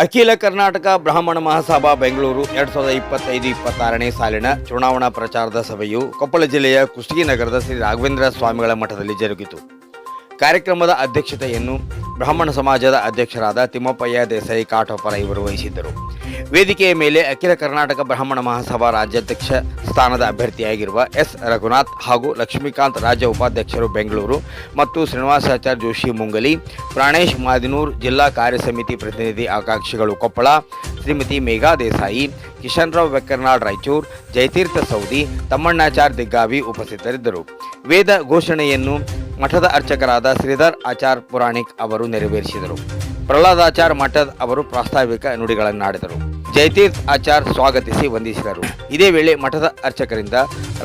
ಅಖಿಲ ಕರ್ನಾಟಕ ಬ್ರಾಹ್ಮಣ ಮಹಾಸಭಾ ಬೆಂಗಳೂರು 2025-26ನೇ ಸಾಲಿನ ಚುನಾವಣಾ ಪ್ರಚಾರದ ಸಭೆಯು ಕೊಪ್ಪಳ ಜಿಲ್ಲೆಯ ಕುಷ್ಟಗಿ ನಗರದ ಶ್ರೀ ರಾಘವೇಂದ್ರ ಸ್ವಾಮಿಗಳ ಮಠದಲ್ಲಿ ಜರುಗಿತು. ಕಾರ್ಯಕ್ರಮದ ಅಧ್ಯಕ್ಷತೆಯನ್ನು ಬ್ರಾಹ್ಮಣ ಸಮಾಜದ ಅಧ್ಯಕ್ಷರಾದ ತಿಮ್ಮಪ್ಪಯ್ಯ ದೇಸಾಯಿ ಕಾಟೋಪರ ಇವರು ವಹಿಸಿದ್ದರು. ವೇದಿಕೆಯ ಮೇಲೆ ಅಖಿಲ ಕರ್ನಾಟಕ ಬ್ರಾಹ್ಮಣ ಮಹಾಸಭಾ ರಾಜ್ಯಾಧ್ಯಕ್ಷ ಸ್ಥಾನದ ಅಭ್ಯರ್ಥಿಯಾಗಿರುವ ಎಸ್ ರಘುನಾಥ್ ಹಾಗೂ ಲಕ್ಷ್ಮೀಕಾಂತ್ ರಾಜ್ಯ ಉಪಾಧ್ಯಕ್ಷರು ಬೆಂಗಳೂರು ಮತ್ತು ಶ್ರೀನಿವಾಸಾಚಾರ್ಯ ಜೋಶಿ ಮುಂಗಲಿ, ಪ್ರಾಣೇಶ್ ಮಾದಿನೂರ್ ಜಿಲ್ಲಾ ಕಾರ್ಯ ಸಮಿತಿ ಪ್ರತಿನಿಧಿ ಆಕಾಂಕ್ಷಿಗಳು ಕೊಪ್ಪಳ, ಶ್ರೀಮತಿ ಮೇಘಾ ದೇಸಾಯಿ, ಕಿಶನ್ರಾವ್ ಬೆಕ್ಕರ್ನಾಳ್ ರಾಯಚೂರು, ಜಯತೀರ್ಥ ಸೌದಿ, ತಮ್ಮಣ್ಣಾಚಾರ್ ದಿಗ್ಗಾವಿ ಉಪಸ್ಥಿತರಿದ್ದರು. ವೇದ ಘೋಷಣೆಯನ್ನು ಮಠದ ಅರ್ಚಕರಾದ ಶ್ರೀಧರ್ ಆಚಾರ್ ಪುರಾಣಿಕ್ ಅವರು ನೆರವೇರಿಸಿದರು. ಪ್ರಹ್ಲಾದಾಚಾರ್ ಮಠದ ಅವರು ಪ್ರಾಸ್ತಾವಿಕ ನುಡಿಗಳನ್ನಾಡಿದರು. ಜಯತೀರ್ಥ ಆಚಾರ್ ಸ್ವಾಗತಿಸಿ ವಂದಿಸಿದರು. ಇದೇ ವೇಳೆ ಮಠದ ಅರ್ಚಕರಿಂದ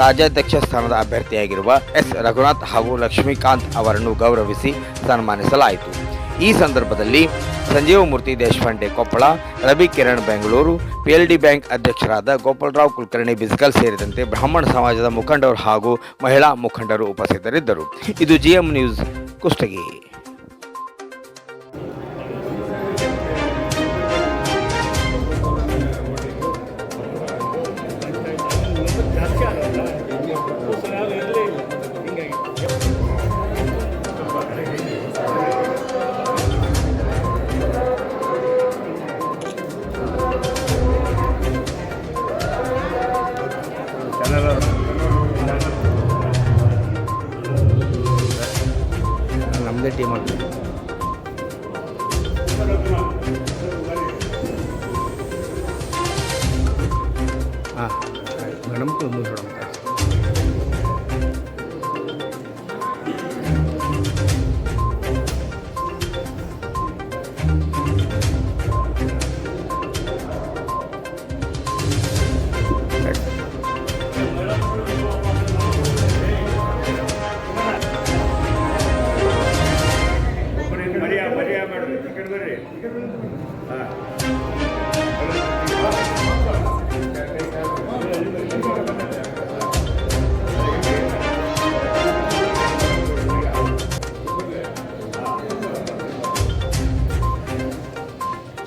ರಾಜ್ಯಾಧ್ಯಕ್ಷ ಸ್ಥಾನದ ಅಭ್ಯರ್ಥಿಯಾಗಿರುವ ಎಸ್ ರಘುನಾಥ್ ಹಾಗೂ ಲಕ್ಷ್ಮೀಕಾಂತ್ ಅವರನ್ನು ಗೌರವಿಸಿ ಸನ್ಮಾನಿಸಲಾಯಿತು. ಈ ಸಂದರ್ಭದಲ್ಲಿ ಸಂಜೀವಮೂರ್ತಿ ದೇಶಪಾಂಡೆ ಕೊಪ್ಪಳ, ರವಿ ಕಿರಣ್ ಬೆಂಗಳೂರು, PLD ಬ್ಯಾಂಕ್ ಅಧ್ಯಕ್ಷರಾದ ಗೋಪಾಲರಾವ್ ಕುಲಕರ್ಣಿ ಬಿಸ್ಕಲ್ ಸೇರಿದಂತೆ ಬ್ರಾಹ್ಮಣ ಸಮಾಜದ ಮುಖಂಡರು ಹಾಗೂ ಮಹಿಳಾ ಮುಖಂಡರು ಉಪಸ್ಥಿತರಿದ್ದರು. ಇದು GM ನ್ಯೂಸ್ ಕುಷ್ಟಗಿ. ನಮ್ಮದೇ ಟೀಮ್ ಆಗ್ತದೆ. ಹಾಂ ಮೇಡಮ್ ಮುಂದೆ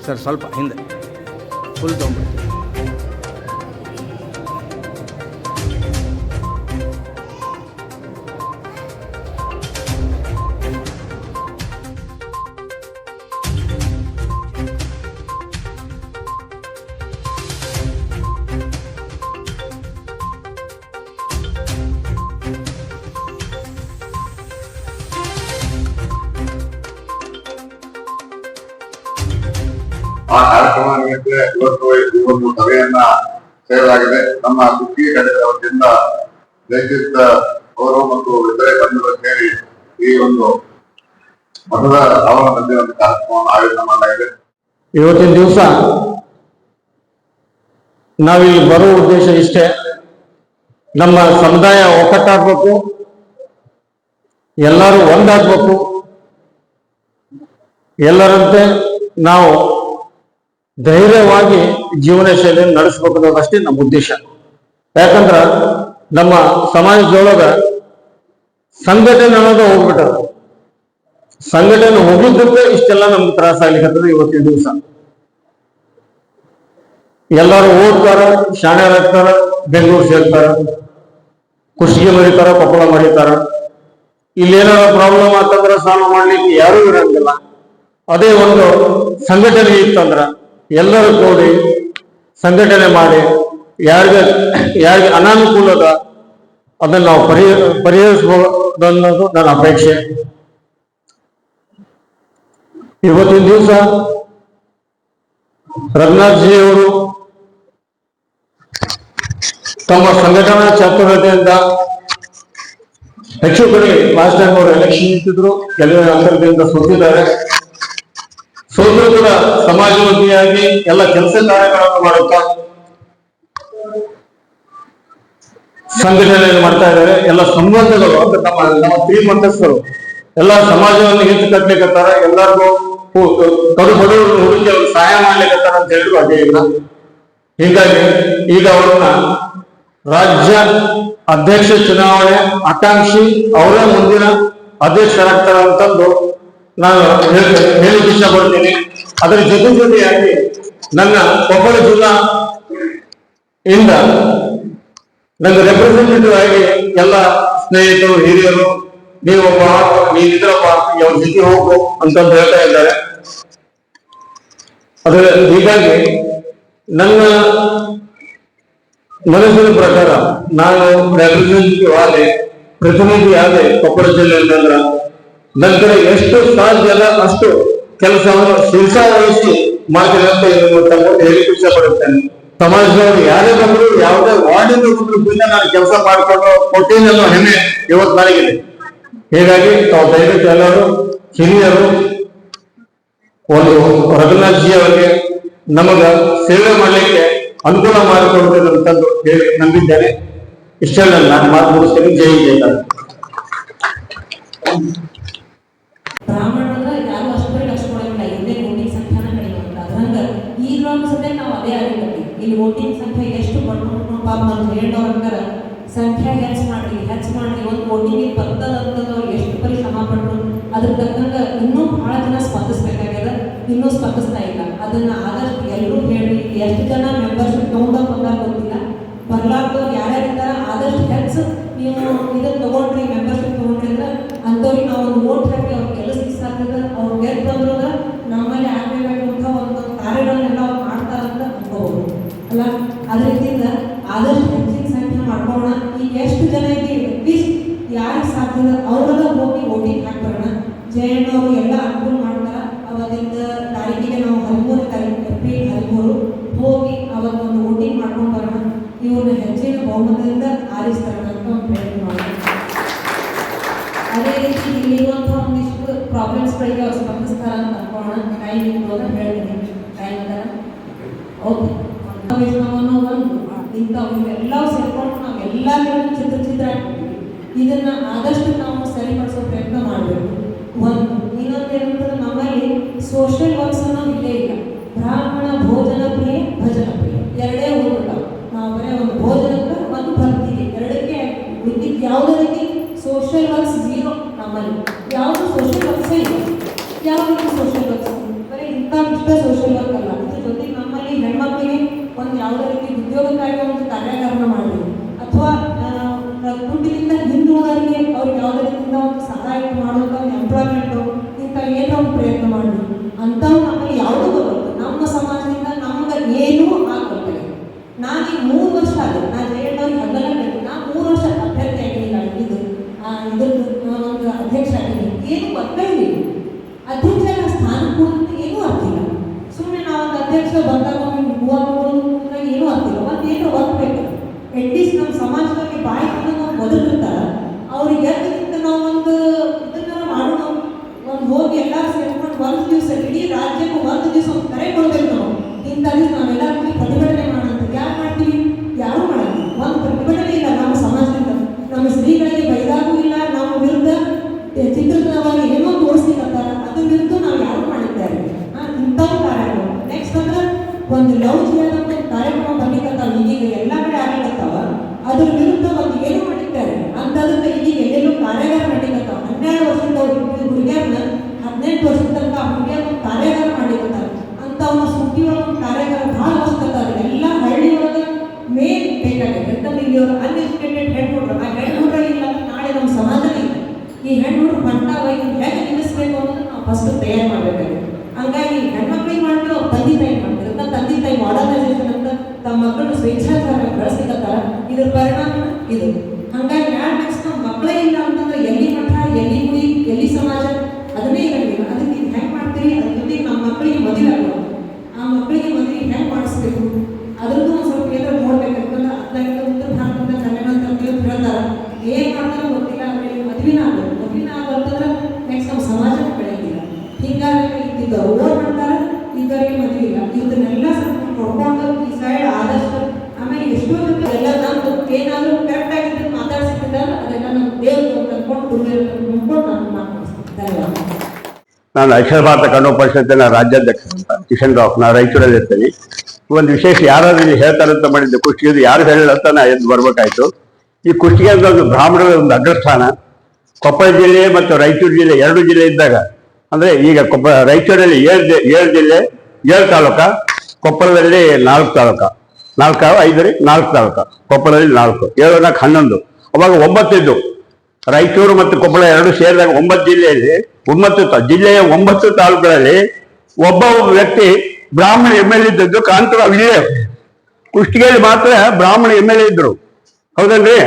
ಸರ್ ಸ್ವಲ್ಪ ಹಿಂದೆ ಫುಲ್ ತೊಗೊಂಡ್ಬಿಡ್ತೀವಿ. ಆ ಕಾರ್ಯಕ್ರಮಕ್ಕೆ ಇವತ್ತು ಈ ಒಂದು ಸಭೆಯನ್ನ ಸೇರಲಾಗಿದೆ. ನಮ್ಮ ಕುಷ್ಟಗಿ ಘಟಕದ ವತಿಯಿಂದ ಜಯತೀರ್ಥ ಅವರು ಮತ್ತು ಇತರೆ ಬಂಧುಗಳು ಸೇರಿ ಈ ಒಂದು ಮಠದ ಆವರಣದಲ್ಲಿ ಒಂದು ಕಾರ್ಯಕ್ರಮವನ್ನು ಆಯೋಜನೆ ಮಾಡಲಾಗಿದೆ. ಇವತ್ತಿನ ದಿವಸ ನಾವಿಲ್ಲಿ ಬರುವ ಉದ್ದೇಶ ಇಷ್ಟೇ, ನಮ್ಮ ಸಮುದಾಯ ಒಕ್ಕಟ್ಟಾಗಬೇಕು, ಎಲ್ಲರೂ ಒಂದಾಗಬೇಕು, ಎಲ್ಲರಂತೆ ನಾವು ಧೈರ್ಯವಾಗಿ ಜೀವನ ಶೈಲಿಯನ್ನು ನಡೆಸಬೇಕು ಅನ್ನೋದಷ್ಟೇ ನಮ್ಮ ಉದ್ದೇಶ. ಯಾಕಂದ್ರ ನಮ್ಮ ಸಮಾಜದೊಳಗ ಸಂಘಟನೆ ಅನ್ನೋದು ಹೋಗ್ಬಿಟ್ಟದ. ಸಂಘಟನೆ ಹೋಗಿದ್ದಕ್ಕೆ ಇಷ್ಟೆಲ್ಲ ನಮ್ಗೆ ತ್ರಾಸ ಆಗ್ಲಿಕ್ಕತ್ತದ. ಇವತ್ತಿನ ದಿವಸ ಎಲ್ಲರೂ ಓದ್ತಾರ, ಶಾಣ್ಯರಾಗ್ತಾರ, ಬೆಂಗಳೂರು ಸೇರ್ತಾರ, ಕುಷ್ಟಗಿ ಮರಿತಾರ, ಕೊಪ್ಪಳ ಮರಿತಾರ. ಇಲ್ಲೇನಾರ ಪ್ರಾಬ್ಲಮ್ ಆಗ್ತಂದ್ರ ಸಾಲ್ವ್ ಮಾಡ್ಲಿಕ್ಕೆ ಯಾರೂ ಇರಂಗಿಲ್ಲ. ಅದೇ ಒಂದು ಸಂಘಟನೆ ಇತ್ತಂದ್ರ ಎಲ್ಲರೂ ಕೂಡಿ ಸಂಘಟನೆ ಮಾಡಿ ಯಾರಿಗೆ ಅನಾನುಕೂಲ ಅದ ಅದನ್ನು ನಾವು ಪರಿಹರಿಸಬಹುದು ಅನ್ನೋದು ನನ್ನ ಅಪೇಕ್ಷೆ. ಇವತ್ತಿನ ದಿವಸ ರಘುನಾಥ್ಜಿ ಅವರು ತಮ್ಮ ಸಂಘಟನಾ ಚಾತುರ್ಯತೆಯಿಂದ ಹೆಚ್ಚು ಕಡೆ ಲಾಸ್ಟ್ ಟೈಮ್ ಅವರು ಎಲೆಕ್ಷನ್ ನಿಂತಿದ್ರು, ಕೆಲವೇ ಅಂತರದಿಂದ ಸೋತಿದ್ದಾರೆ. ಸೋದರು ಕೂಡ ಸಮಾಜಮುಖಿಯಾಗಿ ಎಲ್ಲ ಕೆಲಸ ಕಾರ್ಯಗಳನ್ನು ಮಾಡುತ್ತಾ ಸಂಘಟನೆಯನ್ನು ಮಾಡ್ತಾ ಇದ್ದಾರೆ. ಎಲ್ಲ ಸಂಬಂಧಗಳು ನಮ್ಮ ಶ್ರೀಮಂತಸ್ಥರು ಎಲ್ಲ ಸಮಾಜವನ್ನು ಎತ್ತು ಕಟ್ಲಿಕ್ಕತ್ತಾರ. ಎಲ್ಲರಿಗೂ ಕಡು ಬಡವರು ಹುಡುಕಿ ಅವ್ರು ಸಹಾಯ ಮಾಡ್ಲಿಕ್ಕತ್ತಾರ ಅಂತ ಹೇಳಿದ್ರು ಅದೇ ಇಲ್ಲ. ಹೀಗಾಗಿ ಈಗ ಅವ್ರನ್ನ ರಾಜ್ಯ ಅಧ್ಯಕ್ಷ ಚುನಾವಣೆ ಆಕಾಂಕ್ಷಿ ಅವರೇ ಮುಂದಿನ ಅಧ್ಯಕ್ಷರಾಗ್ತಾರ ಅಂತಂದು ನಾನು ಹೇಳಿಕ್ಕೆ ಇಷ್ಟಪಡ್ತೀನಿ. ಅದರ ಜೊತೆಯಾಗಿ ನನ್ನ ಕೊಪ್ಪಳ ಜಿಲ್ಲಾ ಇಂದ ನನ್ನ ರೆಪ್ರೆಸೆಂಟೇಟಿವ್ ಆಗಿ ಎಲ್ಲ ಸ್ನೇಹಿತರು ಹಿರಿಯರು ನೀವಿದ್ರಪ್ಪ ಯಾವ ಜೊತೆ ಹೋಗು ಅಂತ ಹೇಳ್ತಾ ಇದ್ದಾರೆ. ಅದರ ಹೀಗಾಗಿ ನನ್ನ ಮನಸ್ಸಿನ ಪ್ರಕಾರ ನಾನು ರೆಪ್ರೆಸೆಂಟೇಟಿವ್ ಆದೆ, ಪ್ರತಿನಿಧಿ ಆದೆ ಕೊಪ್ಪಳ ಜಿಲ್ಲೆ ಅಂತಂದ್ರ ನಂತರ ಎಷ್ಟು ಸಾಧ್ಯದ ಅಷ್ಟು ಕೆಲಸವನ್ನು ಶಿರ್ಷಾವಹಿಸಿ ಮಾಡ್ತೀನಿ ಅಂತ ಹೇಳಿಕ್ಕೆ ಇಷ್ಟಪಡುತ್ತೇನೆ. ಸಮಾಜದವರು ಯಾರೇ ಬಂದ್ರು ಯಾವುದೇ ವಾರ್ಡಿಂದ ಬಂದ್ರು ನಾನು ಕೆಲಸ ಮಾಡಿಕೊಂಡು ಕೊಟ್ಟೀನಿ ಅನ್ನೋ ಹೆಮ್ಮೆ ಇವತ್ತು ನನಗಿದೆ. ಹೀಗಾಗಿ ತಾವು ದಯವಿಟ್ಟು ಎಲ್ಲರೂ ಹಿರಿಯರು ಒಂದು ರಘುನಾಥ್ ಜಿ ಅವರಿಗೆ ನಮಗ ಸೇವೆ ಮಾಡಲಿಕ್ಕೆ ಅನುಕೂಲ ಮಾಡಿಕೊಡ್ಬೇಕು ಅಂತಂದು ಹೇಳಿ ನಂಬಿದ್ದೇನೆ. ಇಷ್ಟೆಲ್ಲ ನಾನು ಮಾತು ಮುಗಿಸ್ತೇನೆ. ಜೈ ಜೈ. ಬ್ರಾಹ್ಮಣರ ಯಾರು ಅಷ್ಟೇ ಲಕ್ಷ ಕೊಡಂಗಿಲ್ಲ, ಇಲ್ಲೇ ವೋಟಿಂಗ್ ಸಂಖ್ಯಾನ ಕಡಿಮೆ ಅಂತ. ಅದ್ರಂಗ ಈಗಲೂ ಸದ್ಯ ನಾವು ಅದೇ ಆಗಿರ್ತೀವಿ. ಇಲ್ಲಿ ವೋಟಿಂಗ್ ಸಂಖ್ಯೆ ಎಷ್ಟು ಪಡ್ಕೊಂಡು ಪಾಪ ನಮ್ಮ ಜಯಣ್ಣವ್ರ ಸಂಖ್ಯೆ ಹೆಚ್ಚು ಮಾಡಿ ಒಂದು ವೋಟಿಂಗ್ ಬರ್ತದ ಅಂತಂದು ಅವ್ರಿಗೆ ಎಷ್ಟು ಪರಿಶ್ರಮ ಪಟ್ಟು ಅದ್ರ ತಕ್ಕಂಗ ಇನ್ನೂ ಬಹಳ ಜನ ಸ್ಪಂದಿಸ್ಬೇಕಾಗ್ಯದ, ಇನ್ನೂ ಸ್ಪಂದಿಸ್ತಾ ಇಲ್ಲ. ಅದನ್ನ ಆದಷ್ಟು ಎಲ್ಲರೂ ಹೇಳಿ, ಎಷ್ಟು ಜನ ಮೆಂಬರ್ಶಿಪ್ ಬಂದಾಗ ಗೊತ್ತಿಲ್ಲ, ಬರ್ಲಾರ್ದವ್ರು ಯಾರ್ಯಾರಿದ್ದಾರ ಆದಷ್ಟು ಹೆಚ್ಚು ನೀವು ಇದನ್ನ ತಗೊಂಡ್ರಿ, ಮೆಂಬರ್ಶಿಪ್ ತಗೊಂಡ್ರಿ ಅಂದ್ರೆ ಅಂಥವ್ರಿಗೆ ನಾವು ಒಂದು ವೋಟ್ ಹಾಕಿ ಅವ್ರ ಕೆಲಸಕ್ಕೆ ಸಾಧ್ಯ ಅವ್ರು ಗೆದ್ದು ಬಂದ್ರು ನಮ್ಮಲ್ಲಿ ಆಗಬೇಕಾಗುವಂಥ ಒಂದು ಕಾರ್ಯಗಳನ್ನೆಲ್ಲ ಅವ್ರು ಮಾಡ್ತಾರಂತ ಅನ್ಕೋಬಹುದು ಅಲ್ಲ. ಅದ್ರ ರೀತಿಯಿಂದ ಆದಷ್ಟು ಹೆಚ್ಚಿನ ಸಂಖ್ಯೆ ಮಾಡ್ಕೋಣ. ಈಗ ಎಷ್ಟು ಜನ ಇದೆ ಅಟ್ಲೀಸ್ಟ್ ಯಾರಿಗೆ ಸಾಧ್ಯ ಅವರೆಲ್ಲ ಹೋಗಿ ವೋಟಿಂಗ್ ಹಾಕ್ಬರೋಣ. ಜಯಣ್ಣವರು ಎಲ್ಲ ಅನುಕೂಲ ಮಾಡ್ತಾರ. ಅವತ್ತಿಂದ ತಾರೀಕಿಗೆ ನಾವು 13ನೇ ತಾರೀಕು ಏಪ್ರಿಲ್ 13 ಹೋಗಿ ಅವತ್ತೊಂದು ವೋಟಿಂಗ್ ಮಾಡ್ಕೊಂಡು ಬರೋಣ. ಇವ್ರನ್ನ ಹೆಚ್ಚಿನ ಬಹುಮತದಿಂದ ಆರಿಸ್ತಾರ ಅಂತ ಒಂದು ಪ್ರಯತ್ನ ಮಾಡೋಣ. ಅದೇ ರೀತಿ ಇಲ್ಲಿರುವಂತಹ ಒಂದಿಷ್ಟು ಪ್ರಾಬ್ಲಮ್ಸ್ಗಳಿಗೆ ಅವ್ರು ಸ್ಪಂದಿಸ್ತಾರ ಅಂತ ಅನ್ಕೋಣ. ಟೈಮ್ ಇತ್ತು ಹೇಳ್ತೀನಿ. ಟೈಮ್ ಅದರ ಓಕೆ ವೈಷ್ಣವನು ಒಂದು ಇಂಥವೆಲ್ಲವೂ ಸೇರ್ಕೊಂಡು ನಾವೆಲ್ಲರೂ ಚಿತ್ರ ಹಾಕ್ತೀವಿ. ಇದನ್ನ ಆದಷ್ಟು ನಾವು ಸರಿಪಡಿಸೋ ಪ್ರಯತ್ನ ಮಾಡಬೇಕು. ಒಂದು ಇನ್ನೊಂದು ಏನಂತಂದ್ರೆ ನಮ್ಮಲ್ಲಿ ಸೋಷಿಯಲ್ ವರ್ಕ್ಸ್ ಅನ್ನೋದು ಇಲ್ಲೇ ಇಲ್ಲ. ಬ್ರಾಹ್ಮಣ ಭೋಜನ ಪ್ರಿಯ ಭಜನ ಪ್ರಿಯ ಎರಡೇ ಊರುಗಳು. ನಾವು ಬರೀ ಒಂದು ಭೋಜನಕ್ಕೆ ಒಂದು ಭಕ್ತಿಗೆ ಎರಡಕ್ಕೆ ಉಳಿದಿದ್ದು ಯಾವುದೇ ರೀತಿ ಸೋಷಿಯಲ್ ವರ್ಕ್ಸ್ ಝೀರೋ ನಮ್ಮಲ್ಲಿ. ಯಾವುದು ಸೋಷಿಯಲ್ ವರ್ಕ್ಸೇ ಇಲ್ಲ. ಯಾವ ರೀತಿ ಸೋಷಿಯಲ್ ವರ್ಕ್ಸ್ ಬರೀ ಇಷ್ಟೇ ಸೋಷಿಯಲ್ ವರ್ಕ್ ಅಲ್ಲ. ಇದ್ರ ಜೊತೆಗೆ ನಮ್ಮಲ್ಲಿ ಹೆಣ್ಮಕ್ಳಿಗೆ ಒಂದು ಯಾವುದೇ ರೀತಿ ಉದ್ಯೋಗಕ್ಕಾಗಿ ಒಂದು ಕಾರ್ಯಾಗಾರನ ಮಾಡಬೇಕು, ಅಥವಾ ಕುಟುಂಬದಿಂದ ಹಿಂದುಳಿದವರಿಗೆ ಅವ್ರಿಗೆ ಯಾವುದೇ ರೀತಿಯಿಂದ ಒಂದು ಸಹಾಯ ಮಾಡೋದು, ಎಂಪ್ಲಾಯ್ಮೆಂಟು ಇಂಥ ಏನೋ ಒಂದು ಪ್ರಯತ್ನ ಮಾಡಬೇಕು. ಅಂಥವು ನಮ್ಮಲ್ಲಿ ಯಾವುದೂ ಬರೋದು ನಮ್ಮ ಸಮಾಜದಿಂದ ನಮ್ಗೆ ಏನೂ ಆಗ್ಬರ್ತದೆ. ನಾನೀಗ 3 ವರ್ಷ ಆಗಿದೆ. ನಾನು ಜಯಣ್ಣವ್ರಿಗೆ ಹಗಲ ನಾನು 3 ವರ್ಷ ಅಭ್ಯರ್ಥಿ ಆಗಿಲ್ಲ. ಇದ್ರದ್ದು ಒಂದು ಅಧ್ಯಕ್ಷ ಆಗಿದ್ದೀನಿ. ಏನು ಬರ್ತಾ ಇದ್ದೀವಿ ಅಧ್ಯಕ್ಷರ ಸ್ಥಾನ ಕೂಡ ಏನೂ ಆಗ್ತಿಲ್ಲ. ಸುಮ್ಮನೆ ನಾವೊಂದು ಅಧ್ಯಕ್ಷ ಬಂದಾಗ ಏನೂ ಆಗ್ತಿಲ್ಲ. ಒಂದು ಏನು ಒತ್ತಬೇಕು. ಅಟ್ಲೀಸ್ಟ್ ನಮ್ಮ ಸಮಾಜದಲ್ಲಿ ಬಾಯಿ ನಾವು ಬದುಕಿರ್ತಾರ ಅವ್ರಿಗೆ ಎದ್ದಕ್ಕಿಂತ ನಾವು ಒಂದು ಇದನ್ನ ಮಾಡೋಣ. ಒಂದು ಹೋಗಿ ಎಲ್ಲರೂ ಸೇರ್ಕೊಂಡು ಒಂದು ದಿವಸ ಇಡೀ ರಾಜ್ಯಕ್ಕೂ ಒಂದು ದಿವಸ ಒಂದು ಕರೆ ಕೊಡ್ಬೇಕು. ನಾವು ಇಂಥ ದಿವಸ ನಾವೆಲ್ಲರೂ ಪ್ರತಿಭಟನೆ ಮಾಡೋಣ. ಯಾರು ಮಾಡ್ತೀವಿ? ಯಾರು ಮಾಡಲ್ಲ. ಒಂದು ಪ್ರತಿಭಟನೆ ಇಲ್ಲ ನಮ್ಮ ಸಮಾಜದಿಂದ. ನಮ್ಮ ಸ್ತ್ರೀಗಳಿಗೆ ಬೈದಾಗೂ ಇಲ್ಲ. ನಮ್ಮ ವಿರುದ್ಧ ಚಿತ್ರವಾಗಿ ಏನೋ ತೋರಿಸ್ಲಿಕ್ಕತ್ತಾರ, ಅದ್ರ ವಿರುದ್ಧ ನಾವು ಯಾರು ಮಾಡಿದ್ದಾರೆ ಇಂಥವು ಕಾರ್ಯಕ್ರಮ. ನೆಕ್ಸ್ಟ್ ಅಂದ್ರೆ ಒಂದು ಲವ್ ಜಿಯಾದ ಕಾರ್ಯಕ್ರಮ ಬರ್ಲಿಕ್ಕತ್ತಾವ. ಈಗೀಗ ಎಲ್ಲ ಕಡೆ ಆಗ್ಲಿಕ್ಕತ್ತಾವ. ಅದ್ರ ವಿರುದ್ಧ ಒಂದು ಏನು ಮಾಡಿದ್ದಾರೆ ಅಂತದನ್ನ ಈಗ ಎಲ್ಲೆಲ್ಲೂ ಕಾರ್ಯಾಗಾರ ನಡೀಕತ್ತಾವ. 12 ವರ್ಷದ ಹುಡುಗಿಯರ್ನ 18 ವರ್ಷದ ತನಕ ಆ ಹುಡುಗಿಯರ್ ಒಂದು ಕಾರ್ಯಾಗಾರ ಮಾಡಿಕತ್ತಾರ. ಅಂತವನ್ನ ಸುದ್ದಿ ಒಂದು ಕಾರ್ಯಾಗಾರ ಭಾಳ ಅವಶ್ಯಕತ್ತಾರ. ಎಲ್ಲ ಹಳ್ಳಿ ಒಳಗೆ ಮೇನ್ ಬೇಕಾಗಿದೆ. ಯಾಕಂದ್ರೆ ಇಲ್ಲಿ ಅವರು ಅನ್ಎಜುಕೇಟೆಡ್ ಹೆಣ್ಣುಡ್ರು, ಆ ಹೆಣ್ಣುಡ್ರ ಇಲ್ಲ ನಾಳೆ ನಮ್ಮ ಸಮಾಜನೇ ಇಲ್ಲ. ಈ ಹೆಣ್ಣುಡ್ರು ಬಂಟಾವಾಗಿ ಹೇಗೆ ನಿಲ್ಲಿಸ್ಬೇಕು ಅನ್ನೋದನ್ನ ನಾವು ಫಸ್ಟ್ ತಯಾರು ಮಾಡಬೇಕಾಗಿದೆ. ಹಂಗಾಗಿ ಹೆಣ್ಮಕ್ಳಿಗೆ ಮಾಡ್ತೀವಿ, ಅವ್ರು ತಂದೆ ತಾಯಿ ಮಾಡ್ತಾರೆ. ತಂದೆ ತಾಯಿ ಮಾಡರ್ನೈಸೇಷನ್ ಅಂತ ತಮ್ಮ ಮಕ್ಕಳನ್ನು ಸ್ವೇಚ್ಛಾಚಾರ ಬೆಳೆಸ್ಲಿಕ್ಕತ್ತಾರ. ಇದ್ರ ಪರಿಣಾಮ ಇದು. ಹಂಗಾಗಿ ಯಾರು ನೆಕ್ಸ್ಟ್ ನಮ್ಮ ಮಕ್ಕಳೇ ಇಲ್ಲ ಅಂತಂದ್ರೆ ಎಲ್ಲಿ ಮಠ, ಎಲ್ಲಿ ಗುಡಿ, ಎಲ್ಲಿ ಸಮಾಜ ಅದನ್ನೇ ಇರಂಗಿಲ್ಲ. ಅದಕ್ಕೆ ಇದು ಹೆಂಗೆ ಮಾಡ್ತೀರಿ? ಅದ್ರ ಜೊತೆಗೆ ನಮ್ಮ ಮಕ್ಕಳಿಗೆ ಮದುವೆ ಆಗೋದು, ಆ ಮಕ್ಕಳಿಗೆ ಮದುವೆ ಹೆಂಗೆ ಮಾಡಿಸ್ಬೇಕು ಅದ್ರದ್ದು ಒಂದು ಸ್ವಲ್ಪ ಏನಾದ್ರು ನೋಡ್ಬೇಕು. ಯಾಕಂದ್ರೆ ಅದರಿಂದ ಉತ್ತರ ಭಾರತದ ಕಲ್ಯಾಣ ಅಂತ ಹೇಳ್ತಾರ. ಏನು ಮಾಡ್ತಾರೋ ಗೊತ್ತಿಲ್ಲ. ಆಮೇಲೆ ಮದುವೆನ ಆಗೋದಂದ್ರೆ ನೆಕ್ಸ್ಟ್ ನಮ್ಮ ಸಮಾಜನ ಬೆಳೆಯಂಗಿಲ್ಲ. ಹೀಗಾಗಿ ಇದ್ದಿದ್ದು ಓಡ್ ಮಾಡ್ತಾರೆ, ಇದ್ದವರಿಗೆ ಮದುವೆ ಇಲ್ಲ. ಇದನ್ನೆಲ್ಲ ಸ್ವಲ್ಪ ನೋಡ್ಕೊಂಡು ಈ ಸೈಡ್ ಆದಷ್ಟು. ಆಮೇಲೆ ಎಷ್ಟೋ ಜೊತೆ ಎಲ್ಲ ನಮ್ದು ಏನಾದರೂ ಕರೆಕ್ಟ್ ಆಗಿದ್ದು ಮಾತಾಡ್ಸಿದ್ದಾರೆ ಅದೆಲ್ಲ ನಮ್ಮ ದೇವ್ರು ಕರ್ಕೊಂಡು ನೋಡ್ಕೊಂಡು ನಾನು ಮಾತಾಡ್ತೀನಿ. ಧನ್ಯವಾದ. ನಾನು ಅಖಿಲ ಭಾರತ ಕನ್ನಡ ಪರಿಷತ್ತಿನ ರಾಜ್ಯಾಧ್ಯಕ್ಷ ಅಂತ ಕಿಶನ್ ರಾವ್. ನಾನು ರಾಯಚೂರಲ್ಲಿ ಇರ್ತೀನಿ. ಒಂದು ವಿಶೇಷ ಯಾರಾದ್ರೂ ಇಲ್ಲಿ ಹೇಳ್ತಾರಂತ ಮಾಡಿದ್ದೆ ಕುಷ್ಟಗಿ ಯಾರು ಹೇಳಿಲ್ಲ ಅಂತ ನಾ ಎದ್ದು ಬರ್ಬೇಕಾಯ್ತು. ಈ ಕುಷ್ಟಗಿ ಅಂತ ಒಂದು ಬ್ರಾಹ್ಮಣರ ಒಂದು ಅಗ್ರಸ್ಥಾನ. ಕೊಪ್ಪಳ ಜಿಲ್ಲೆ ಮತ್ತು ರಾಯಚೂರು ಜಿಲ್ಲೆ 2 ಜಿಲ್ಲೆ ಇದ್ದಾಗ ಅಂದ್ರೆ ಈಗ ರಾಯಚೂರಲ್ಲಿ 7 ಜಿಲ್ಲೆ 7 ತಾಲೂಕ, ಕೊಪ್ಪಳದಲ್ಲಿ 4 ತಾಲೂಕ, 4 ತಾಲೂಕ, ಕೊಪ್ಪಳದಲ್ಲಿ 4, 7 4 11. ಅವಾಗ 9 ಇದ್ದು. ರಾಯಚೂರು ಮತ್ತು ಕೊಪ್ಪಳ 2 ಸೇರಿದಾಗ 9 ಜಿಲ್ಲೆಯಲ್ಲಿ 9 ಜಿಲ್ಲೆಯ 9 ತಾಲೂಕುಗಳಲ್ಲಿ ಒಬ್ಬ ವ್ಯಕ್ತಿ ಬ್ರಾಹ್ಮಣ MLA ಇದ್ದದ್ದು ಕಾಂತರಾವ್. ಇಲ್ಲೇ ಕುಷ್ಟಗಿಯಲ್ಲಿ ಮಾತ್ರ ಬ್ರಾಹ್ಮಣ MLA ಇದ್ರು, ಹೌದಲ್ರಿ?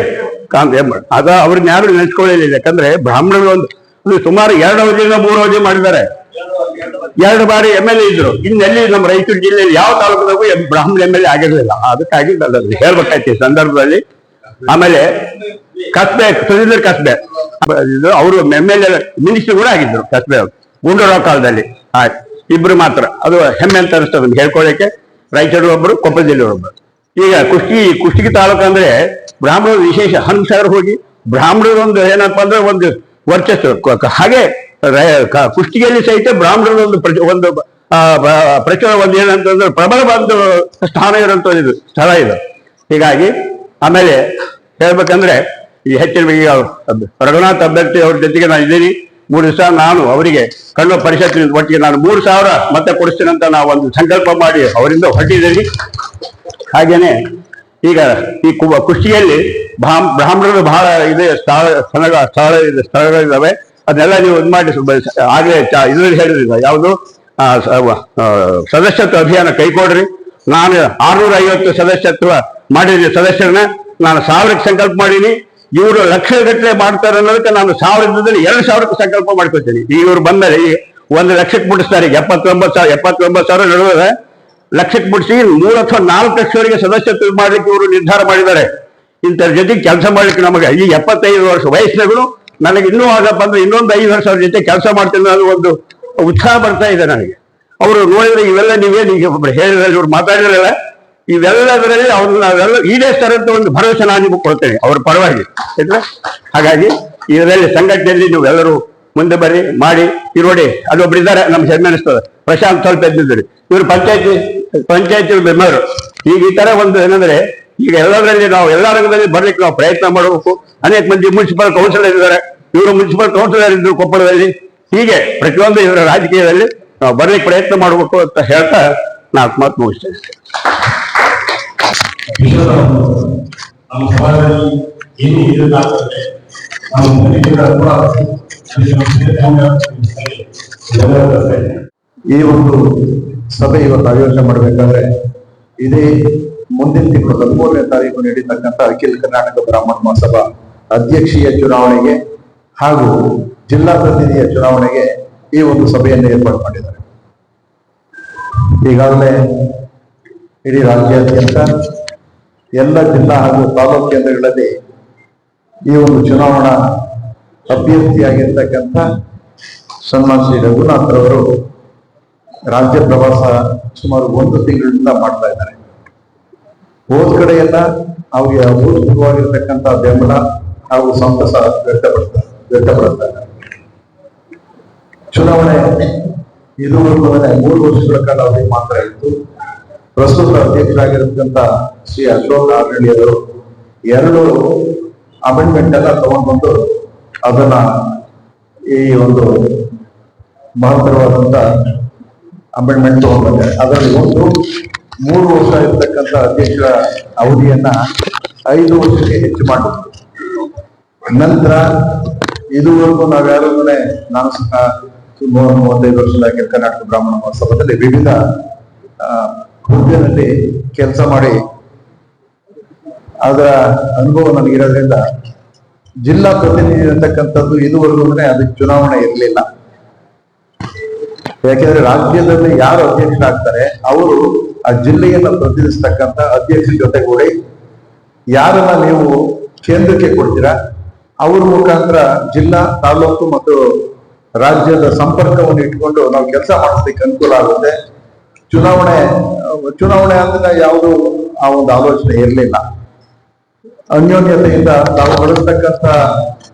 ಅದ ಅವ್ರನ್ನ ಯಾರು ನೆನೆಸ್ಕೊಳ್ಳಲಿಲ್ಲ. ಯಾಕಂದ್ರೆ ಬ್ರಾಹ್ಮಣರು ಒಂದು ಸುಮಾರು 2 ಅವಧಿಯಿಂದ 3 ಅವಧಿ ಮಾಡಿದ್ದಾರೆ. 2 ಬಾರಿ MLA ಇದ್ರು. ಇನ್ನೆಲ್ಲಿ ನಮ್ಮ ರಾಯಚೂರು ಜಿಲ್ಲೆಯಲ್ಲಿ ಯಾವ ತಾಲೂಕದಾಗೂ ಬ್ರಾಹ್ಮಣ MLA ಆಗಿರಲಿಲ್ಲ. ಅದಕ್ಕಾಗಿ ಹೇಳ್ಬೇಕಾಯ್ತು ಈ ಸಂದರ್ಭದಲ್ಲಿ. ಆಮೇಲೆ ಕಸ್ಬೆ, ಸುರೇಂದ್ರ ಕಸ್ಬೆ ಅವರು MLA ಮಿನಿಸ್ಟರ್ ಕೂಡ ಆಗಿದ್ರು. ಕಸ್ಬೆ ಅವರು ಗುಂಡೂರಾವ್ ಕಾಲದಲ್ಲಿ. ಇಬ್ರು ಮಾತ್ರ. ಅದು ಹೆಮ್ಮೆ ಅಂತ ಅನಿಸ್ತದೆ ಹೇಳ್ಕೊಳ್ಳಿಕ್ಕೆ. ರಾಯಚೂರು ಒಬ್ಬರು, ಕೊಪ್ಪಳ ಜಿಲ್ಲೆ ಒಬ್ಬರು. ಈಗ ಕುಷ್ಟಗಿ ತಾಲೂಕು ಅಂದ್ರೆ ಬ್ರಾಹ್ಮಣರು ವಿಶೇಷ. 10,000 ಹೋಗಿ ಬ್ರಾಹ್ಮಣರು ಒಂದು ಏನಪ್ಪಾ ಅಂದ್ರೆ ಒಂದು ವರ್ಚಸ್ಸು. ಹಾಗೆ ಕುಷ್ಟಗಿಯಲ್ಲಿ ಸಹಿತ ಬ್ರಾಹ್ಮಣರ ಒಂದು ಪ್ರಚುರ ಒಂದು ಏನಂತಂದ್ರೆ ಪ್ರಬಲ ಒಂದು ಸ್ಥಾನ ಇರುವಂತ ಸ್ಥಳ ಇದು. ಹೀಗಾಗಿ ಆಮೇಲೆ ಹೇಳ್ಬೇಕಂದ್ರೆ ಈ ಹೆಚ್ಚಿನ ರಘುನಾಥ್ ಅಭ್ಯರ್ಥಿ ಅವ್ರ ಜೊತೆಗೆ ನಾನು ಇದ್ದೀನಿ. 3 ದಿವಸ ನಾನು ಅವರಿಗೆ ಕನ್ನಡ ಪರಿಷತ್ ಒಟ್ಟಿಗೆ ನಾನು 3,000 ಮತ ಕೊಡಿಸ್ತೀನಿ ಅಂತ ನಾವು ಒಂದು ಸಂಕಲ್ಪ ಮಾಡಿ ಅವರಿಂದ ಹೊರಟಿದ್ದೀವಿ. ಹಾಗೇನೆ ಈಗ ಈ ಕುಷ್ಟಗಿಯಲ್ಲಿ ಬ್ರಾಹ್ಮಣರು ಬಹಳ ಇದೆ ಸ್ಥಳಗಳಿದ್ದಾವೆ. ಅದನ್ನೆಲ್ಲ ನೀವು ಇದು ಮಾಡಿ ಆಗಲೇ ಇದರಲ್ಲಿ ಹೇಳಿದ್ರಿ, ಯಾವುದು ಸದಸ್ಯತ್ವ ಅಭಿಯಾನ ಕೈಕೊಡ್ರಿ. ನಾನು 650 ಸದಸ್ಯತ್ವ ಮಾಡಿದ್ದೀನಿ. ಸದಸ್ಯರನ್ನ ನಾನು 1000ಕ್ಕೆ ಸಂಕಲ್ಪ ಮಾಡೀನಿ. ಇವರು ಲಕ್ಷಗಟ್ಟಲೆ ಮಾಡ್ತಾರೆ ಅನ್ನೋದಕ್ಕೆ ನಾನು 1000ದಲ್ಲಿ 2,000ಕ್ಕೆ ಸಂಕಲ್ಪ ಮಾಡ್ಕೊಳ್ತೀನಿ. ಇವರು ಬಂದರೆ 1 ಲಕ್ಷಕ್ಕೆ ಮುಟ್ಟಿಸ್ತಾರೆ. 79,000 ನಡುವೆ ಲಕ್ಷಕ್ಕೆ ಮುಟ್ಟಿಸಿ 3 ಅಥವಾ 4 ಲಕ್ಷವರೆಗೆ ಸದಸ್ಯತ್ವ ಮಾಡ್ಲಿಕ್ಕೆ ಇವರು ನಿರ್ಧಾರ ಮಾಡಿದ್ದಾರೆ. ಇಂಥರ ಜೊತೆಗೆ ಕೆಲಸ ಮಾಡ್ಲಿಕ್ಕೆ ನಮಗೆ ಈ 75 ವರ್ಷ ವಯಸ್ಸಿನಾಗೂ ನನಗೆ ಇನ್ನೂ ಆಗಪ್ಪ ಅಂದ್ರೆ ಇನ್ನೊಂದು 5 ವರ್ಷ ಅವ್ರ ಜೊತೆ ಕೆಲಸ ಮಾಡ್ತೀನಿ ಅನ್ನೋ ಒಂದು ಉತ್ಸಾಹ ಬರ್ತಾ ಇದೆ ನನಗೆ. ಅವರು ನೋಡಿದ್ರೆ ಇವೆಲ್ಲ ನೀವೇನು ಈಗ ಹೇಳಿದ್ರೆ ಇವ್ರು ಮಾತಾಡಿದ್ರಲ್ಲ, ಇವೆಲ್ಲದರಲ್ಲಿ ನಾವೆಲ್ಲ ಈಡೇರಿಸ್ತಾರೆ ಅಂತ ಒಂದು ಭರವಸೆ ನಾನು ನಿಮಗೆ ಕೊಡ್ತೇನೆ ಅವ್ರ ಪರವಾಗಿ. ಹಾಗಾಗಿ ಇದರಲ್ಲಿ ಸಂಘಟನೆಯಲ್ಲಿ ನೀವು ಎಲ್ಲರೂ ಮುಂದೆ ಬರ್ರಿ, ಮಾಡಿ. ಈ ನೋಡಿ ಅಲ್ಲೊಬ್ರು ಇದ್ದಾರೆ, ನಮ್ಗೆ ಹೆಮ್ಮೆ ಅನಿಸ್ತದೆ, ಪ್ರಶಾಂತ್ ಸ್ವಲ್ಪ ಎದ್ದಿದ್ದಾರೆ. ಇವರು ಪಂಚಾಯತಿ ಮೆಂಬರ್. ಈಗ ಈ ತರ ಒಂದು ಏನಂದ್ರೆ ಈಗ ಎಲ್ಲದರಲ್ಲಿ ನಾವು ಎಲ್ಲ ರಂಗದಲ್ಲಿ ಬರ್ಲಿಕ್ಕೆ ನಾವು ಪ್ರಯತ್ನ ಮಾಡಬೇಕು. ಅನೇಕ ಮಂದಿ ಮುನ್ಸಿಪಲ್ ಕೌನ್ಸಿಲರ್ ಇದ್ದಾರೆ. ಇವರು ಮುನ್ಸಿಪಲ್ ಕೌನ್ಸಿಲರ್ ಇದ್ರು ಕೊಪ್ಪಳದಲ್ಲಿ. ಹೀಗೆ ಪ್ರತಿಯೊಂದು ಇವರ ರಾಜಕೀಯದಲ್ಲಿ ನಾವು ಬರ್ಲಿಕ್ಕೆ ಪ್ರಯತ್ನ ಮಾಡಬೇಕು ಅಂತ ಹೇಳ್ತಾ ನಾನು ಮಾತು ಮುಗಿಸ್ತೇನೆ. ನಮ್ಮ ಸಮಾಜದಲ್ಲಿ ಏನು ಇರಲಾಗ್ತದೆ ಈ ಒಂದು ಸಭೆ ಇವತ್ತು ಆಯೋಜನೆ ಮಾಡಬೇಕಾದ್ರೆ ಇದೇ ಮುಂದಿನ ತಿಂಗಳು 13ನೇ ತಾರೀಕು ನಡೀತಕ್ಕಂಥ ಅಖಿಲ ಕರ್ನಾಟಕ ಬ್ರಾಹ್ಮಣ ಮಹಾಸಭಾ ಅಧ್ಯಕ್ಷೀಯ ಚುನಾವಣೆಗೆ ಹಾಗೂ ಜಿಲ್ಲಾ ಪ್ರತಿನಿಧಿಯ ಚುನಾವಣೆಗೆ ಈ ಒಂದು ಸಭೆಯನ್ನು ಏರ್ಪಾಡು ಮಾಡಿದ್ದಾರೆ. ಈಗಾಗಲೇ ಇಡೀ ರಾಜ್ಯಾದ್ಯಂತ ಎಲ್ಲ ಜಿಲ್ಲಾ ಹಾಗೂ ತಾಲೂಕು ಕೇಂದ್ರಗಳಲ್ಲಿ ಈ ಒಂದು ಚುನಾವಣಾ ಅಭ್ಯರ್ಥಿಯಾಗಿರ್ತಕ್ಕಂಥ ಸನ್ಮಾನ್ ಶ್ರೀ ರಘುನಾಥ್ ರವರು ರಾಜ್ಯ ಪ್ರವಾಸ ಸುಮಾರು 1 ತಿಂಗಳಿಂದ ಮಾಡ್ತಾ ಇದ್ದಾರೆ. ಹೋದ ಕಡೆಯೆಲ್ಲ ಅವರಿಗೆ ಅಭೂತಪೂರ್ವವಾಗಿರ್ತಕ್ಕಂಥ ಬೆಂಬಲ ಹಾಗೂ ಸಂತಸ ವ್ಯಕ್ತಪಡಿಸ್ತಾರೆ. ಚುನಾವಣೆ ಇದುವರೆಗೂ 3 ವರ್ಷಗಳ ಕಾಲ ಅವರಿಗೆ ಮಾತ್ರ ಇತ್ತು. ಪ್ರಸ್ತುತ ಅಧ್ಯಕ್ಷರಾಗಿರ್ತಕ್ಕಂಥ ಶ್ರೀ ಅಶೋಕ್ ಆರ್ನಳ್ಳಿಯವರು 2 ಅಮೆಂಡ್ಮೆಂಟ್ ಎಲ್ಲ ತಗೊಂಡ್ಬಂದು ಅದನ್ನ ಈ ಒಂದು ಮಹತ್ತರವಾದಂತ ಅಮೆಂಡ್ಮೆಂಟ್ ತಗೊಂಡ್ಬಂದಿದ್ದಾರೆ. ಅದರಲ್ಲಿ ಒಂದು 3 ವರ್ಷ ಇರ್ತಕ್ಕಂಥ ಅಧ್ಯಕ್ಷರ ಅವಧಿಯನ್ನ 5 ವರ್ಷಕ್ಕೆ ಹೆಚ್ಚು ಮಾಡಿದ್ರು. ನಂತರ ಇದುವರೆಗೂ ನಾವ್ಯಾರು ನಾನು ಸಹ 35 ವರ್ಷದ ಅಖಿಲ ಕರ್ನಾಟಕ ಬ್ರಾಹ್ಮಣ ಮಹಾಸಭಾದಲ್ಲಿ ವಿವಿಧ ಹುದ್ದೆಯಲ್ಲಿ ಕೆಲಸ ಮಾಡಿ ಅದರ ಅನುಭವ ನನಗಿರೋದ್ರಿಂದ ಜಿಲ್ಲಾ ಪ್ರತಿನಿಧಿ ಅಂತಕ್ಕಂಥದ್ದು ಇದುವರೆಗೂ ಅದಕ್ಕೆ ಚುನಾವಣೆ ಇರಲಿಲ್ಲ. ಯಾಕೆಂದ್ರೆ ರಾಜ್ಯದಲ್ಲಿ ಯಾರು ಅಧ್ಯಕ್ಷರಾಗ್ತಾರೆ ಅವರು ಆ ಜಿಲ್ಲೆಯನ್ನ ಪ್ರತಿನಿಧಿಸ್ತಕ್ಕಂಥ ಅಧ್ಯಕ್ಷರ ಜೊತೆಗೂಡಿ ಯಾರನ್ನ ನೀವು ಕೇಂದ್ರಕ್ಕೆ ಕೊಡ್ತೀರಾ ಅವ್ರ ಮುಖಾಂತರ ಜಿಲ್ಲಾ, ತಾಲೂಕು ಮತ್ತು ರಾಜ್ಯದ ಸಂಪರ್ಕವನ್ನು ಇಟ್ಕೊಂಡು ನಾವು ಕೆಲಸ ಮಾಡೋದಕ್ಕೆ ಅನುಕೂಲ ಆಗುತ್ತೆ. ಚುನಾವಣೆ ಅಂದ್ರೆ ಯಾವುದು ಆ ಒಂದು ಆಲೋಚನೆ ಇರಲಿಲ್ಲ. ಅನ್ಯೋನ್ಯತೆಯಿಂದ ತಾವು ಬಳಸ್ತಕ್ಕಂಥ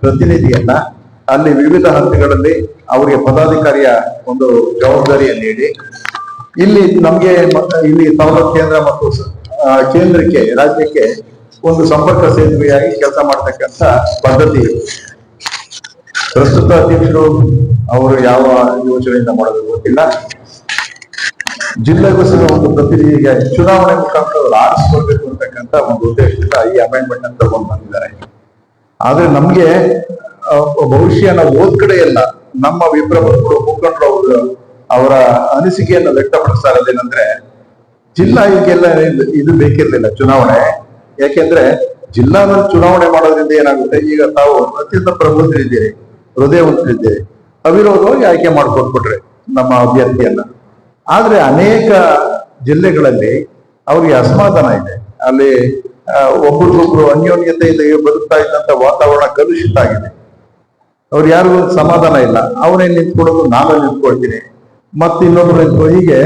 ಪ್ರತಿನಿಧಿಯನ್ನ ಅಲ್ಲಿ ವಿವಿಧ ಹಂತಗಳಲ್ಲಿ ಅವರಿಗೆ ಪದಾಧಿಕಾರಿಯ ಒಂದು ಜವಾಬ್ದಾರಿಯನ್ನು ನೀಡಿ ಇಲ್ಲಿ ನಮ್ಗೆ ಇಲ್ಲಿ ತಾಲೂಕು ಕೇಂದ್ರ ಮತ್ತು ಕೇಂದ್ರಕ್ಕೆ, ರಾಜ್ಯಕ್ಕೆ ಒಂದು ಸಂಪರ್ಕ ಸೇತುವೆಯಾಗಿ ಕೆಲಸ ಮಾಡ್ತಕ್ಕಂಥ ಪದ್ಧತಿ. ಪ್ರಸ್ತುತ ಅಧ್ಯಕ್ಷರು ಅವರು ಯಾವ ಯೋಚನೆಯಿಂದ ಮಾಡೋದು ಗೊತ್ತಿಲ್ಲ. ಜಿಲ್ಲೆಗೂ ಸಹ ಒಂದು ಪ್ರತಿನಿಧಿಗೆ ಚುನಾವಣೆ ಮುಖಾಂತರ ಅವರು ಆರಿಸ್ಕೊಳ್ಬೇಕು ಅಂತಕ್ಕಂಥ ಒಂದು ಉದ್ದೇಶದಿಂದ ಈ ಅಮೆಂಡ್ಮೆಂಟ್ ಅಂತ ತಗೊಂಡು ಬಂದಿದ್ದಾರೆ. ಆದ್ರೆ ನಮ್ಗೆ ಭವಿಷ್ಯ ನಾವು ಓದ್ ಕಡೆ ಎಲ್ಲ ನಮ್ಮ ವಿಪ್ರಮುಖರು ಮುಖಂಡರು ಅವರ ಅನಿಸಿಕೆಯನ್ನು ವ್ಯಕ್ತಪಡಿಸ್ತಾ ಇರೋದೇನಂದ್ರೆ ಜಿಲ್ಲಾ ಈಗೆಲ್ಲ ಇದು ಬೇಕಿರ್ಲಿಲ್ಲ ಚುನಾವಣೆ. ಯಾಕೆಂದ್ರೆ ಜಿಲ್ಲಾದಲ್ಲಿ ಚುನಾವಣೆ ಮಾಡೋದ್ರಿಂದ ಏನಾಗುತ್ತೆ, ಈಗ ತಾವು ಅತ್ಯಂತ ಪ್ರಬುದ್ಧರಿದ್ದೀರಿ, ಹೃದಯವಂತರಿದ್ದೀರಿ, ಅವಿರೋಧವಾಗಿ ಆಯ್ಕೆ ಮಾಡ್ಕೊಟ್ಬಿಟ್ರೆ ನಮ್ಮ ಅಭ್ಯರ್ಥಿಯನ್ನ. ಆದ್ರೆ ಅನೇಕ ಜಿಲ್ಲೆಗಳಲ್ಲಿ ಅವ್ರಿಗೆ ಅಸಮಾಧಾನ ಇದೆ. ಅಲ್ಲಿ ಒಬ್ರಿಗೊಬ್ರು ಅನ್ಯೋನ್ಯತೆಯಿಂದ ಬದುಕ್ತಾ ಇದ್ದಂತ ವಾತಾವರಣ ಕಲುಷಿತ ಆಗಿದೆ. ಅವ್ರು ಯಾರಿಗೂ ಸಮಾಧಾನ ಇಲ್ಲ. ಅವನೇ ನಿಂತ್ಕೊಡೋದು, ನಾವೇ ನಿಂತ್ಕೊಳ್ತೀನಿ, ಮತ್ತೆ ಇನ್ನೊಬ್ರು ನಿಂತ್ಕೊ, ಹೀಗೆ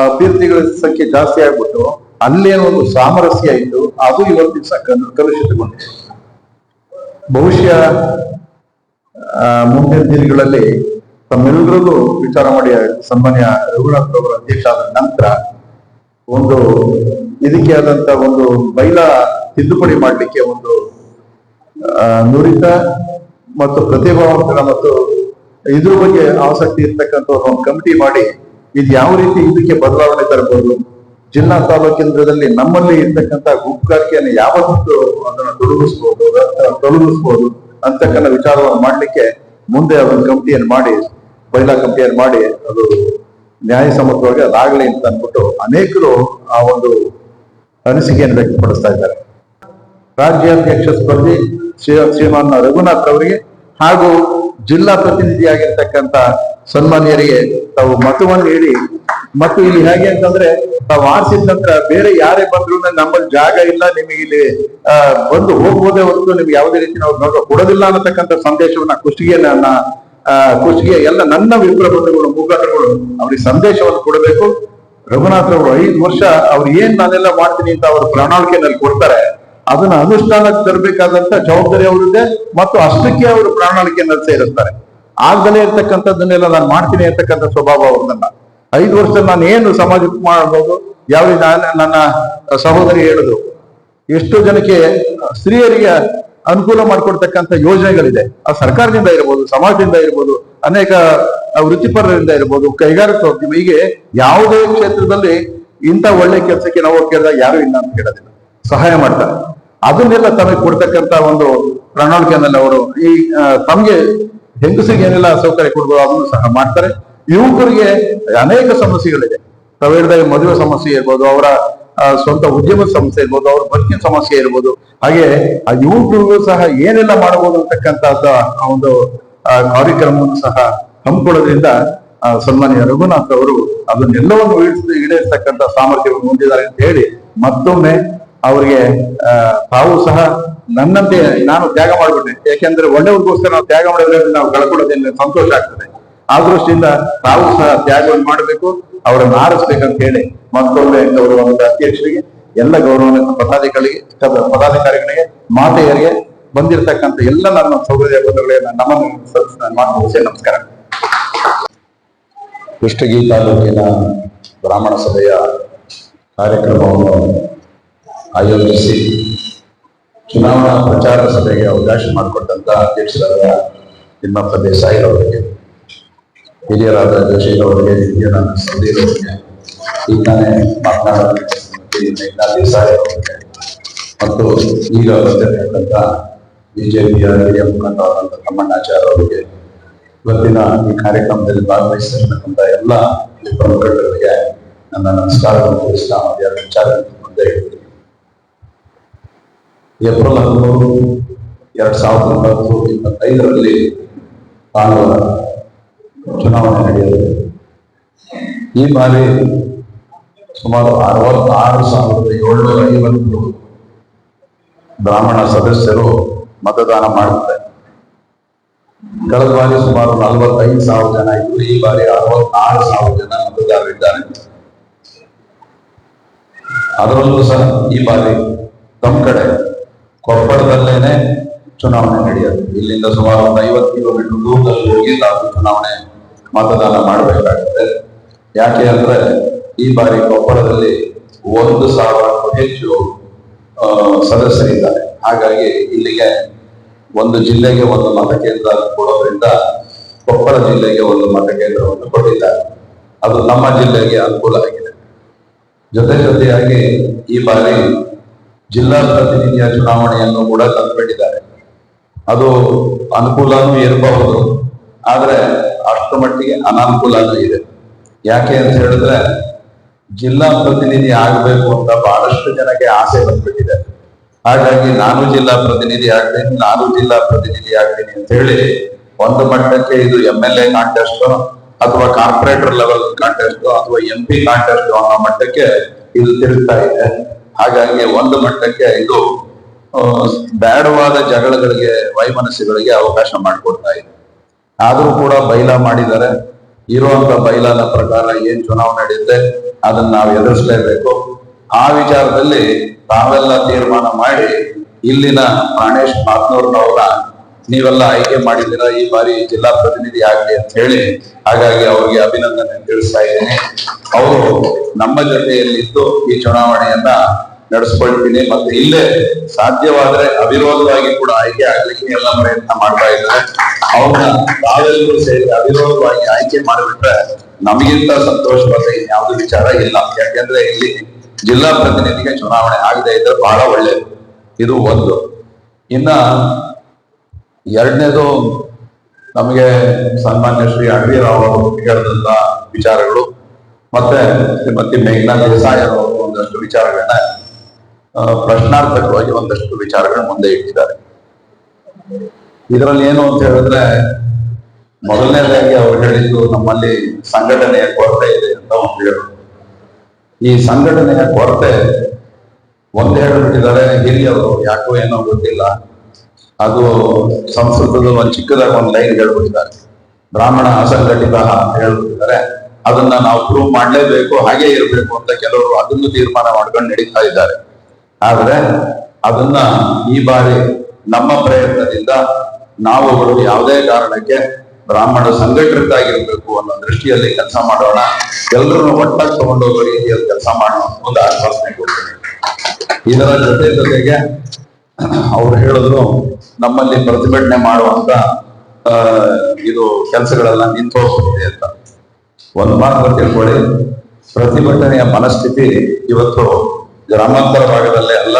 ಅಭ್ಯರ್ಥಿಗಳ ಸಂಖ್ಯೆ ಜಾಸ್ತಿ ಆಗ್ಬಿಟ್ಟು ಅಲ್ಲೇನೋ ಒಂದು ಸಾಮರಸ್ಯ ಇತ್ತು, ಅದು ಇವತ್ತು ದಿವಸ ಕಲುಷಿತಗೊಂಡಿದೆ. ಬಹುಶಃ ಮುಂದಿನ ದಿನಗಳಲ್ಲಿ ತಮ್ಮೆಲ್ಲರಲ್ಲೂ ವಿಚಾರ ಮಾಡಿ ಸನ್ಮಾನ್ಯ ರಘುನಾಥ್ ಅವರ ಅಧ್ಯಕ್ಷ ಆದ ನಂತರ ಒಂದು ಇದಕ್ಕೆ ಆದಂತ ಒಂದು ಬೈಲಾ ತಿದ್ದುಪಡಿ ಮಾಡಲಿಕ್ಕೆ ಒಂದು ನುರಿತ ಮತ್ತು ಪ್ರತಿಭಾವಂತರ ಮತ್ತು ಇದ್ರ ಬಗ್ಗೆ ಆಸಕ್ತಿ ಇರ್ತಕ್ಕಂಥ ಒಂದು ಕಮಿಟಿ ಮಾಡಿ ಇದು ಯಾವ ರೀತಿ ಇದಕ್ಕೆ ಬದಲಾವಣೆ ತರಬಹುದು, ಜಿಲ್ಲಾ ತಾಲೂಕೇಂದ್ರದಲ್ಲಿ ನಮ್ಮಲ್ಲಿ ಇರ್ತಕ್ಕಂಥ ಗುಂಪುಗಾರಿಕೆಯನ್ನು ಯಾವತ್ತೂ ಅದನ್ನ ತೊಲಗಿಸ್ಬೋದು ಅಂತಕ್ಕಂಥ ವಿಚಾರವನ್ನು ಮಾಡ್ಲಿಕ್ಕೆ ಮುಂದೆ ಅದೊಂದು ಕಮಿಟಿಯನ್ನು ಮಾಡಿ, ಬೈಲಾ ಕಮಿಟಿಯನ್ನು ಮಾಡಿ ಅದು ನ್ಯಾಯಸಮ್ಮತವಾಗಿ ಅದಾಗಲಿ ಅಂತ ಅಂದ್ಬಿಟ್ಟು ಅನೇಕರು ಆ ಒಂದು ಅನಿಸಿಕೆಯನ್ನು ವ್ಯಕ್ತಪಡಿಸ್ತಾ ಇದ್ದಾರೆ. ರಾಜ್ಯಾಧ್ಯಕ್ಷ ಸ್ಪರ್ಧಿ ಶ್ರೀಮಾನ್ ರಘುನಾಥ್ ಅವರಿಗೆ ಹಾಗೂ ಜಿಲ್ಲಾ ಪ್ರತಿನಿಧಿಯಾಗಿರ್ತಕ್ಕಂಥ ಸನ್ಮಾನ್ಯರಿಗೆ ತಾವು ಮತವನ್ನು ನೀಡಿ, ಮತ್ತು ಇಲ್ಲಿ ಹೇಗೆ ಅಂತಂದ್ರೆ ತಾವು ಆರಿಸಿದ ನಂತರ ಬೇರೆ ಯಾರೇ ಬಂದ್ರು ನಮ್ಮಲ್ಲಿ ಜಾಗ ಇಲ್ಲ, ನಿಮಗೆ ಇಲ್ಲಿ ಬಂದು ಹೋಗ್ಬೋದೇ ಹೊರತು ನಿಮ್ಗೆ ಯಾವುದೇ ರೀತಿ ನಾವು ಕೊಡೋದಿಲ್ಲ ಅನ್ನತಕ್ಕಂಥ ಸಂದೇಶವನ್ನ ಕುಷ್ಟಗಿಯ ಎಲ್ಲ ನನ್ನ ವಿಪ್ರಬಂಧುಗಳು ಮುಖಂಡರುಗಳು ಅವ್ರಿಗೆ ಸಂದೇಶವನ್ನು ಕೊಡಬೇಕು. ರಘುನಾಥ್ ಅವರು 5 ವರ್ಷ ಅವ್ರು ಏನ್ ನಾನೆಲ್ಲ ಮಾಡ್ತೀನಿ ಅಂತ ಅವ್ರ ಪ್ರಣಾಳಿಕೆಯಲ್ಲಿ ಕೊಡ್ತಾರೆ, ಅದನ್ನ ಅನುಷ್ಠಾನಕ್ಕೆ ತರಬೇಕಾದಂತ ಜವಾಬ್ದಾರಿ ಅವರಿದೆ, ಮತ್ತು ಅಷ್ಟಕ್ಕೆ ಅವರು ಪ್ರಣಾಳಿಕೆಯನ್ನು ಸೇರಿಸ್ತಾರೆ. ಆಗದಲೇ ಇರ್ತಕ್ಕಂಥದ್ದನ್ನೆಲ್ಲ ನಾನು ಮಾಡ್ತೀನಿ ಅಂತಕ್ಕಂಥ ಸ್ವಭಾವ ಅವ್ರದನ್ನ. 5 ವರ್ಷ ನಾನು ಏನು ಸಮಾಜಕ್ಕೆ ಮಾಡಬಹುದು, ಯಾವ ನನ್ನ ಸಹೋದರಿ ಹೇಳಿದ್ರು, ಎಷ್ಟೋ ಜನಕ್ಕೆ ಸ್ತ್ರೀಯರಿಗೆ ಅನುಕೂಲ ಮಾಡಿಕೊಡ್ತಕ್ಕಂಥ ಯೋಜನೆಗಳಿದೆ. ಆ ಸರ್ಕಾರದಿಂದ ಇರ್ಬೋದು, ಸಮಾಜದಿಂದ ಇರ್ಬೋದು, ಅನೇಕ ವೃತ್ತಿಪರರಿಂದ ಇರ್ಬೋದು, ಕೈಗಾರಿಕೋದ್ಯಮ, ಹೀಗೆ ಯಾವುದೇ ಕ್ಷೇತ್ರದಲ್ಲಿ ಇಂಥ ಒಳ್ಳೆ ಕೆಲಸಕ್ಕೆ ನಾವು ಕೇಳಿದಾಗ ಯಾರು ಇಲ್ಲ ಅಂತ ಹೇಳೋದಿಲ್ಲ, ಸಹಾಯ ಮಾಡ್ತಾರೆ. ಅದನ್ನೆಲ್ಲ ತಮಗೆ ಕೊಡ್ತಕ್ಕಂಥ ಒಂದು ಪ್ರಣಾಳಿಕೆಯನ್ನೆಲ್ಲ ಅವರು ಈ ತಮ್ಗೆ ಹೆಂಗಸಿಗೆ ಏನೆಲ್ಲ ಸೌಕರ್ಯ ಕೊಡ್ಬೋದು ಅದನ್ನು ಸಹ ಮಾಡ್ತಾರೆ. ಯುವಕರಿಗೆ ಅನೇಕ ಸಮಸ್ಯೆಗಳಿದೆ. ತಾವು ಹೇಳಿದಾಗ ಮದುವೆ ಸಮಸ್ಯೆ ಇರ್ಬೋದು, ಅವರ ಸ್ವಂತ ಉದ್ಯಮದ ಸಮಸ್ಯೆ ಇರ್ಬೋದು, ಅವ್ರ ಬದುಕಿನ ಸಮಸ್ಯೆ ಇರ್ಬೋದು, ಹಾಗೆ ಆ ಯುವಕರಿಗೂ ಸಹ ಏನೆಲ್ಲ ಮಾಡಬಹುದು ಅಂತಕ್ಕಂಥದ್ದ ಒಂದು ಕಾರ್ಯಕ್ರಮವನ್ನು ಸಹ ಹಮ್ಮಿಕೊಳ್ಳೋದ್ರಿಂದ ಸನ್ಮಾನ್ಯ ರಘುನಾಥ್ ಅವರು ಅದನ್ನೆಲ್ಲವನ್ನು ಈಡೇರಿಸ್ತಕ್ಕಂಥ ಸಾಮರ್ಥ್ಯವನ್ನು ಹೊಂದಿದ್ದಾರೆ ಅಂತ ಹೇಳಿ ಮತ್ತೊಮ್ಮೆ ಅವರಿಗೆ ತಾವು ಸಹ ನನ್ನಂತೆ ನಾನು ತ್ಯಾಗ ಮಾಡ್ಬಿಟ್ಟೆ, ಯಾಕೆಂದ್ರೆ ಒಳ್ಳೆಯವ್ರಿಗೋಸ್ಕರ ನಾವು ತ್ಯಾಗ ಮಾಡಿದ್ರೆ ನಾವು ಕಳ್ಕೊಳ್ಳೋದ್ರಿಂದ ಸಂತೋಷ ಆಗ್ತದೆ. ಆ ದೃಷ್ಟಿಯಿಂದ ತಾವು ಸಹ ತ್ಯಾಗವನ್ನು ಮಾಡಬೇಕು, ಅವರನ್ನು ಆರಿಸ್ಬೇಕಂತ ಹೇಳಿ ಮತ್ತೊಮ್ಮೆ ಗೌರವಾನ್ವಿತ ಅಧ್ಯಕ್ಷರಿಗೆ, ಎಲ್ಲ ಗೌರವಾನ್ವಿತ ಪದಾಧಿಕಾರಿಗಳಿಗೆ, ಮಾತೆಯರಿಗೆ, ಬಂದಿರತಕ್ಕಂಥ ಎಲ್ಲ ನನ್ನ ಸೌಕರ್ಯ ಬಂಧುಗಳಿಗೆ ನಮಸ್ಕಾರ. ಕುಷ್ಟಗಿ ತಾಲೂಕಿನ ಬ್ರಾಹ್ಮಣ ಸಭೆಯ ಕಾರ್ಯಕ್ರಮವನ್ನು ಆಯೋಜಿಸಿ ಚುನಾವಣಾ ಪ್ರಚಾರ ಸಭೆಗೆ ಅವಕಾಶ ಮಾಡಿಕೊಟ್ಟಂತ ಅಧ್ಯಕ್ಷರಾದ ತಿಮ್ಮಪ್ಪ ದೇಸಾಯಿ ಅವರಿಗೆ, ಹಿರಿಯರಾದ ಜೋಶಿರವರಿಗೆ, ಹಿರಿಯರಾದ ಸೌದಿರವರಿಗೆ, ಈಗಾನೇ ಮಾತನಾಡಿದ ದೇಸಾಯಿ ಅವರಿಗೆ, ಮತ್ತು ಈಗ ಬಂದಿರತಕ್ಕಂಥ ಬಿಜೆಪಿಯ ಹಿರಿಯ ಮುಖಂಡರಾದಂಥ ತಮ್ಮಣ್ಣಾಚಾರ್ಯ ಅವರಿಗೆ, ಇವತ್ತಿನ ಈ ಕಾರ್ಯಕ್ರಮದಲ್ಲಿ ಭಾಗವಹಿಸಿರ್ತಕ್ಕಂಥ ಎಲ್ಲ ಪ್ರಮುಖರಿಗೆ ನನ್ನ ನಮಸ್ಕಾರವನ್ನು ತಿಳಿಸ್ತಾ ವಿಚಾರ ಮುಂದೆ ಹೇಳ್ತೀನಿ. ಏಪ್ರಿಲ್ 13, 2025 ಭಾನುವಾರ ಚುನಾವಣೆ ನಡೆಯುತ್ತದೆ. ಈ ಬಾರಿ ಸುಮಾರು 66,750 ಬ್ರಾಹ್ಮಣ ಸದಸ್ಯರು ಮತದಾನ ಮಾಡುತ್ತಾರೆ. ಕಳೆದ ಬಾರಿ ಸುಮಾರು 45,000 ಜನ ಇದ್ದು, ಈ ಬಾರಿ 66,000 ಜನ ಮತದಾರರಿದ್ದಾರೆ. ಅದರಲ್ಲೂ ಸಹ ಈ ಬಾರಿ ನಮ್ಮ ಕಡೆ ಕೊಪ್ಪಳದಲ್ಲೇನೆ ಚುನಾವಣೆ ನಡೆಯುತ್ತೆ. ಇಲ್ಲಿಂದ ಸುಮಾರು 50 ಕಿಲೋಮೀಟರ್ ದೂರದಲ್ಲಿ ಹೋಗಿ ನಾವು ಚುನಾವಣೆ ಮತದಾನ ಮಾಡಬೇಕಾಗುತ್ತೆ. ಯಾಕೆ ಅಂದ್ರೆ ಈ ಬಾರಿ ಕೊಪ್ಪಳದಲ್ಲಿ 1,000ಕ್ಕೂ ಹೆಚ್ಚು ಸದಸ್ಯರಿದ್ದಾರೆ. ಹಾಗಾಗಿ ಇಲ್ಲಿಗೆ ಒಂದು ಜಿಲ್ಲೆಗೆ ಒಂದು ಮತಕೇಂದ್ರ ಕೊಡೋದ್ರಿಂದ ಕೊಪ್ಪಳ ಜಿಲ್ಲೆಗೆ ಒಂದು ಮತಕೇಂದ್ರವನ್ನು ಕೊಟ್ಟಿದ್ದಾರೆ. ಅದು ನಮ್ಮ ಜಿಲ್ಲೆಗೆ ಅನುಕೂಲ ಆಗಿದೆ. ಜೊತೆಯಾಗಿ ಈ ಬಾರಿ ಜಿಲ್ಲಾ ಪ್ರತಿನಿಧಿಯ ಚುನಾವಣೆಯನ್ನು ಕೂಡ ತಂದುಬಿಟ್ಟಿದ್ದಾರೆ. ಅದು ಅನುಕೂಲನೂ ಇರಬಹುದು, ಆದ್ರೆ ಅಷ್ಟು ಮಟ್ಟಿಗೆ ಅನಾನುಕೂಲನೂ ಇದೆ. ಯಾಕೆ ಅಂತ ಹೇಳಿದ್ರೆ ಜಿಲ್ಲಾ ಪ್ರತಿನಿಧಿ ಆಗಬೇಕು ಅಂತ ಬಹಳಷ್ಟು ಜನಕ್ಕೆ ಆಸೆ ಬಂದ್ಬಿಟ್ಟಿದೆ. ಹಾಗಾಗಿ ನಾನು ಜಿಲ್ಲಾ ಪ್ರತಿನಿಧಿ ಆಗ್ತೀನಿ ಅಂತ ಹೇಳಿ ಒಂದು ಮಟ್ಟಕ್ಕೆ ಇದು MLA ಕಾಂಟೆಸ್ಟ್ ಅಥವಾ ಕಾರ್ಪೊರೇಟರ್ ಲೆವೆಲ್ ಕಾಂಟೆಸ್ಟ್ ಅಥವಾ MP ಕಾಂಟೆಸ್ಟ್ ಅನ್ನೋ ಮಟ್ಟಕ್ಕೆ ಇದು ತಿರುಗ್ತಾ ಇದೆ. ಹಾಗಾಗಿ ಒಂದು ಮಟ್ಟಕ್ಕೆ ಇದು ಬೇಡವಾದ ಜಗಳಗಳಿಗೆ, ವೈಮನಸ್ಸುಗಳಿಗೆ ಅವಕಾಶ ಮಾಡಿಕೊಡ್ತಾ ಇದೆ. ಆದ್ರೂ ಕೂಡ ಬೈಲಾ ಮಾಡಿದ್ದಾರೆ. ಇರುವಂತ ಬೈಲಾನ ಪ್ರಕಾರ ಏನ್ ಚುನಾವಣೆ ನಡೆಯುತ್ತೆ ಅದನ್ನ ನಾವು ಎದುರಿಸಲೇಬೇಕು. ಆ ವಿಚಾರದಲ್ಲಿ ತಾವೆಲ್ಲ ತೀರ್ಮಾನ ಮಾಡಿ ಇಲ್ಲಿನ ಪ್ರಾಣೇಶ್ ಮಾತ್ನೂರ್ನವ್ರ ನೀವೆಲ್ಲ ಆಯ್ಕೆ ಮಾಡಿದ್ದೀರಾ ಈ ಬಾರಿ ಜಿಲ್ಲಾ ಪ್ರತಿನಿಧಿ ಆಗಲಿ ಅಂತ ಹೇಳಿ, ಹಾಗಾಗಿ ಅವ್ರಿಗೆ ಅಭಿನಂದನೆ ತಿಳಿಸ್ತಾ ಇದ್ದೀನಿ. ಅವರು ನಮ್ಮ ಜೊತೆಯಲ್ಲಿದ್ದು ಈ ಚುನಾವಣೆಯನ್ನ ನಡೆಸ್ಕೊಳ್ತೀನಿ. ಮತ್ತೆ ಇಲ್ಲೇ ಸಾಧ್ಯವಾದ್ರೆ ಅವಿರೋಧವಾಗಿ ಕೂಡ ಆಯ್ಕೆ ಆಗ್ಲಿಕ್ಕೆ ಎಲ್ಲ ಪ್ರಯತ್ನ ಮಾಡ್ತಾ ಇದ್ದಾರೆ. ಅವ್ರನ್ನ ತಾವೆಲ್ಲರೂ ಸೇರಿ ಅವಿರೋಧವಾಗಿ ಆಯ್ಕೆ ಮಾಡಿಬಿಟ್ರೆ ನಮಗಿಂತ ಸಂತೋಷವಾದ ಇನ್ಯಾವುದು ವಿಚಾರ ಇಲ್ಲ. ಯಾಕೆಂದ್ರೆ ಇಲ್ಲಿ ಜಿಲ್ಲಾ ಪ್ರತಿನಿಧಿಗೆ ಚುನಾವಣೆ ಆಗದೆ ಇದ್ರೆ ಬಹಳ ಒಳ್ಳೆಯದು. ಇದು ಒಂದು. ಇನ್ನ ಎರಡನೇದು, ನಮಗೆ ಸನ್ಮಾನ್ಯ ಶ್ರೀ ಅಡ್ವಿರಾವ್ ಅವರು ಹೇಳಿದಂತ ವಿಚಾರಗಳು ಮತ್ತೆ ಶ್ರೀಮತಿ ಮೇಘನಾ ದೇಸಾಯಿ ಅವರು ಒಂದಷ್ಟು ವಿಚಾರಗಳನ್ನ ಪ್ರಶ್ನಾರ್ಥಕವಾಗಿ ಒಂದಷ್ಟು ವಿಚಾರಗಳನ್ನ ಮುಂದೆ ಇಟ್ಟಿದ್ದಾರೆ. ಇದರಲ್ಲಿ ಏನು ಅಂತ ಹೇಳಿದ್ರೆ, ಮೊದಲನೇದಾಗಿ ಅವ್ರು ಹೇಳಿದ್ದು ನಮ್ಮಲ್ಲಿ ಸಂಘಟನೆಯ ಕೊರತೆ ಇದೆ ಅಂತ ಒಂದು ಹೇಳಿದ್ರು. ಈ ಸಂಘಟನೆಯ ಕೊರತೆ ಒಂದು ಹೇಳಿಬಿಟ್ಟಿದ್ದಾರೆ ಹಿರಿಯವರು, ಯಾಕೋ ಏನೋ ಗೊತ್ತಿಲ್ಲ. ಅದು ಸಂಸ್ಕೃತದ ಒಂದು ಚಿಕ್ಕದಾಗ ಒಂದು ಲೈನ್ ಹೇಳ್ಬಿಟ್ಟಿದ್ದಾರೆ, ಬ್ರಾಹ್ಮಣ ಅಸಂಘಟಿತ ಅಂತ ಹೇಳ್ಬಿಟ್ಟಿದ್ದಾರೆ. ಅದನ್ನ ನಾವು ಪ್ರೂವ್ ಮಾಡ್ಲೇಬೇಕು, ಹಾಗೆ ಇರಬೇಕು ಅಂತ ಕೆಲವರು ಅದನ್ನು ತೀರ್ಮಾನ ಮಾಡ್ಕೊಂಡು ನಡೀತಾ ಇದ್ದಾರೆ. ಆದ್ರೆ ಅದನ್ನ ಈ ಬಾರಿ ನಮ್ಮ ಪ್ರಯತ್ನದಿಂದ ನಾವುಗಳು ಯಾವುದೇ ಕಾರಣಕ್ಕೆ ಬ್ರಾಹ್ಮಣ ಸಂಘಟಿತರಾಗಿರ್ಬೇಕು ಅನ್ನೋ ದೃಷ್ಟಿಯಲ್ಲಿ ಕೆಲಸ ಮಾಡೋಣ, ಎಲ್ಲರನ್ನು ಒಟ್ಟಾಗಿ ತಗೊಂಡೋಗೋ ರೀತಿಯಲ್ಲಿ ಕೆಲಸ ಮಾಡೋಣ ಒಂದು ಆಶ್ವಾಸನೆ ಕೊಡ್ತೀನಿ. ಇದರ ಜೊತೆಗೆ ಅವ್ರು ಹೇಳಿದ್ರು ನಮ್ಮಲ್ಲಿ ಪ್ರತಿಭಟನೆ ಮಾಡುವಂತ ಇದು ಕೆಲಸಗಳೆಲ್ಲ ನಿಂತು ಹೋಗ್ಬಿಟ್ಟಿದೆ ಅಂತ. ಒಂದು ಮಾತ್ರ ತಿಳ್ಕೊಳ್ಳಿ, ಪ್ರತಿಭಟನೆಯ ಮನಸ್ಥಿತಿ ಇವತ್ತು ಗ್ರಾಮಾಂತರ ಭಾಗದಲ್ಲೇ ಅಲ್ಲ,